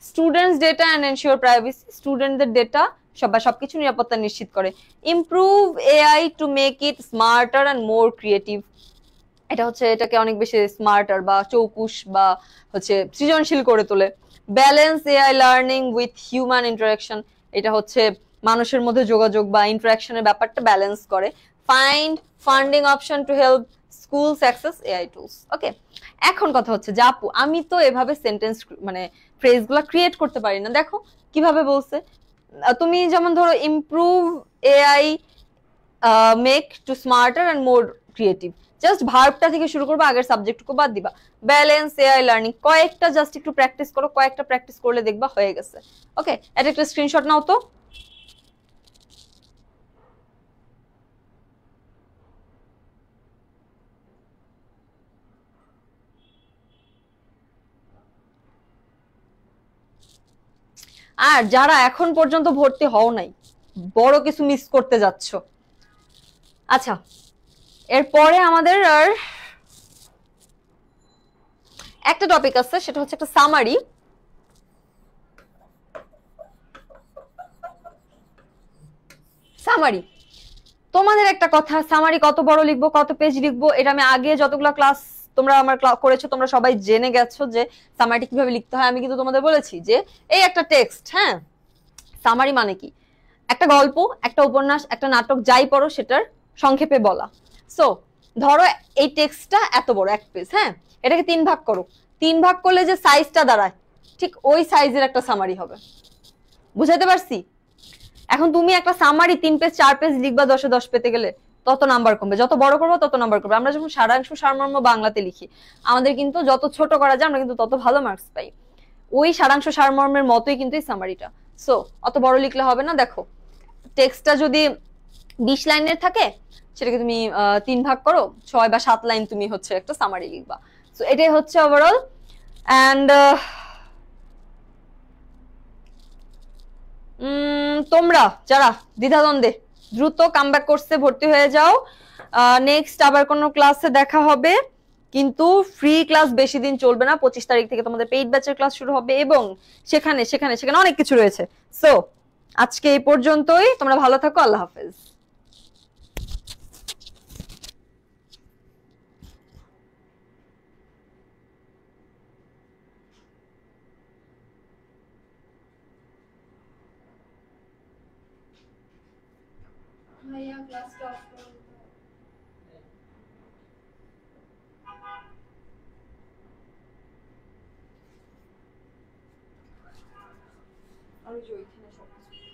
students data and ensure privacy, স্টুডেন্টদের ডেটা সবকিছু নিরাপত্তা নিশ্চিত করে। Improve AI to make it smarter and more creative, এটা হচ্ছে এটাকে অনেক বেশি স্মার্টার বা চৌকুশ বা হচ্ছে সৃজনশীল করে তোলে। Balance AI learning with human interaction, এটা হচ্ছে মানুষের মধ্যে যোগাযোগ বা ইন্টারাকশনের ব্যাপারটা ব্যালেন্স করে। Find funding option to help schools access AI tools. Okay, এখন কথা হচ্ছে যে আপু আমি তো এভাবে সেন্টেন্স মানে ফ্রেজগুলো ক্রিয়েট করতে পারি না, দেখো কিভাবে বলছে। তুমি যেমন ধরো improve AI make to smarter and more creative, just ভার্বটা থেকে শুরু করবো, আগের সাবজেক্টটুকু বাদ দিবা। ব্যালেন্স এআই লার্নিং, কয়েকটা জাস্ট একটু প্র্যাকটিস করো, কয়েকটা প্র্যাকটিস করলে দেখবা হয়ে গেছে। ওকে, এটা একটা স্ক্রিনশট নাও তো। আর যারা এখন পর্যন্ত ভর্তি হও নাই, বড় কিছু মিস করতে যাচ্ছ। আচ্ছা, এরপরে আমাদের আর একটা টপিক আছে, সেটা হচ্ছে একটা সামারি। সামারি, তোমাদের একটা কথা, সামারি কত বড় লিখবো, কত পেজ লিখবো, এটা আমি আগে যতগুলো ক্লাস তোমরা আমার করেছো তোমরা সবাই জেনে গেছো যে সামারিটি কিভাবে লিখতে হয়। আমি কিন্তু তোমাদের বলেছি যে এই একটা টেক্সট, হ্যাঁ, সামারি মানে কি, একটা গল্প, একটা উপন্যাস, একটা নাটক, যাই পড়ো সেটার সংক্ষেপে বলা। সো ধরো এই টেক্সটটা এত বড় এক পেজ, হ্যাঁ, এটাকে 3 ভাগ করো, 3 ভাগ করলে যে সাইজটা দাঁড়ায় ঠিক ওই সাইজের একটা সামারি হবে। বুঝাতে পারছি? এখন তুমি একটা সামারি 3 পেজ 4 পেজ লিখবা, 10-এ 10 পেতে গেলে তত নাম্বার কমবে, যত বড় করবো তত নাম্বার কমবে। আমরা যখন সারাংশ সারমর্ম বাংলাতে লিখি, আমাদের কিন্তু যত ছোট করা যায় আমরা কিন্তু তত ভালো মার্কস পাই। ওই সারাংশ সারমর্মের মতোই কিন্তু এই সামারিটা। সো অত বড় লিখলে হবে না। দেখো টেক্সটটা যদি 20 লাইনের থাকে, সেটাকে তুমি 3 ভাগ করো, 6 বা 7 লাইন তুমি হচ্ছে একটা সামারি লিখবা। সো এটাই হচ্ছে ওভারঅল। অ্যান্ড তোমরা যারা দ্বিধাদ্বন্দ্বে, দ্রুত কামব্যাক কোর্সে ভর্তি হয়ে যাও। নেক্সট আবার কোনো ক্লাসে দেখা হবে, কিন্তু ফ্রি ক্লাস বেশি দিন চলবে না। 25 তারিখ থেকে তোমাদের পেইড ব্যাচের ক্লাস শুরু হবে, এবং সেখানে সেখানে সেখানে অনেক কিছু রয়েছে। সো আজকে এই পর্যন্তই, তোমরা ভালো থাকো, আল্লাহ হাফেজ। ভাইয়া ক্লাসটা অফ করুন। আমি যে ওইখানে সবকিছু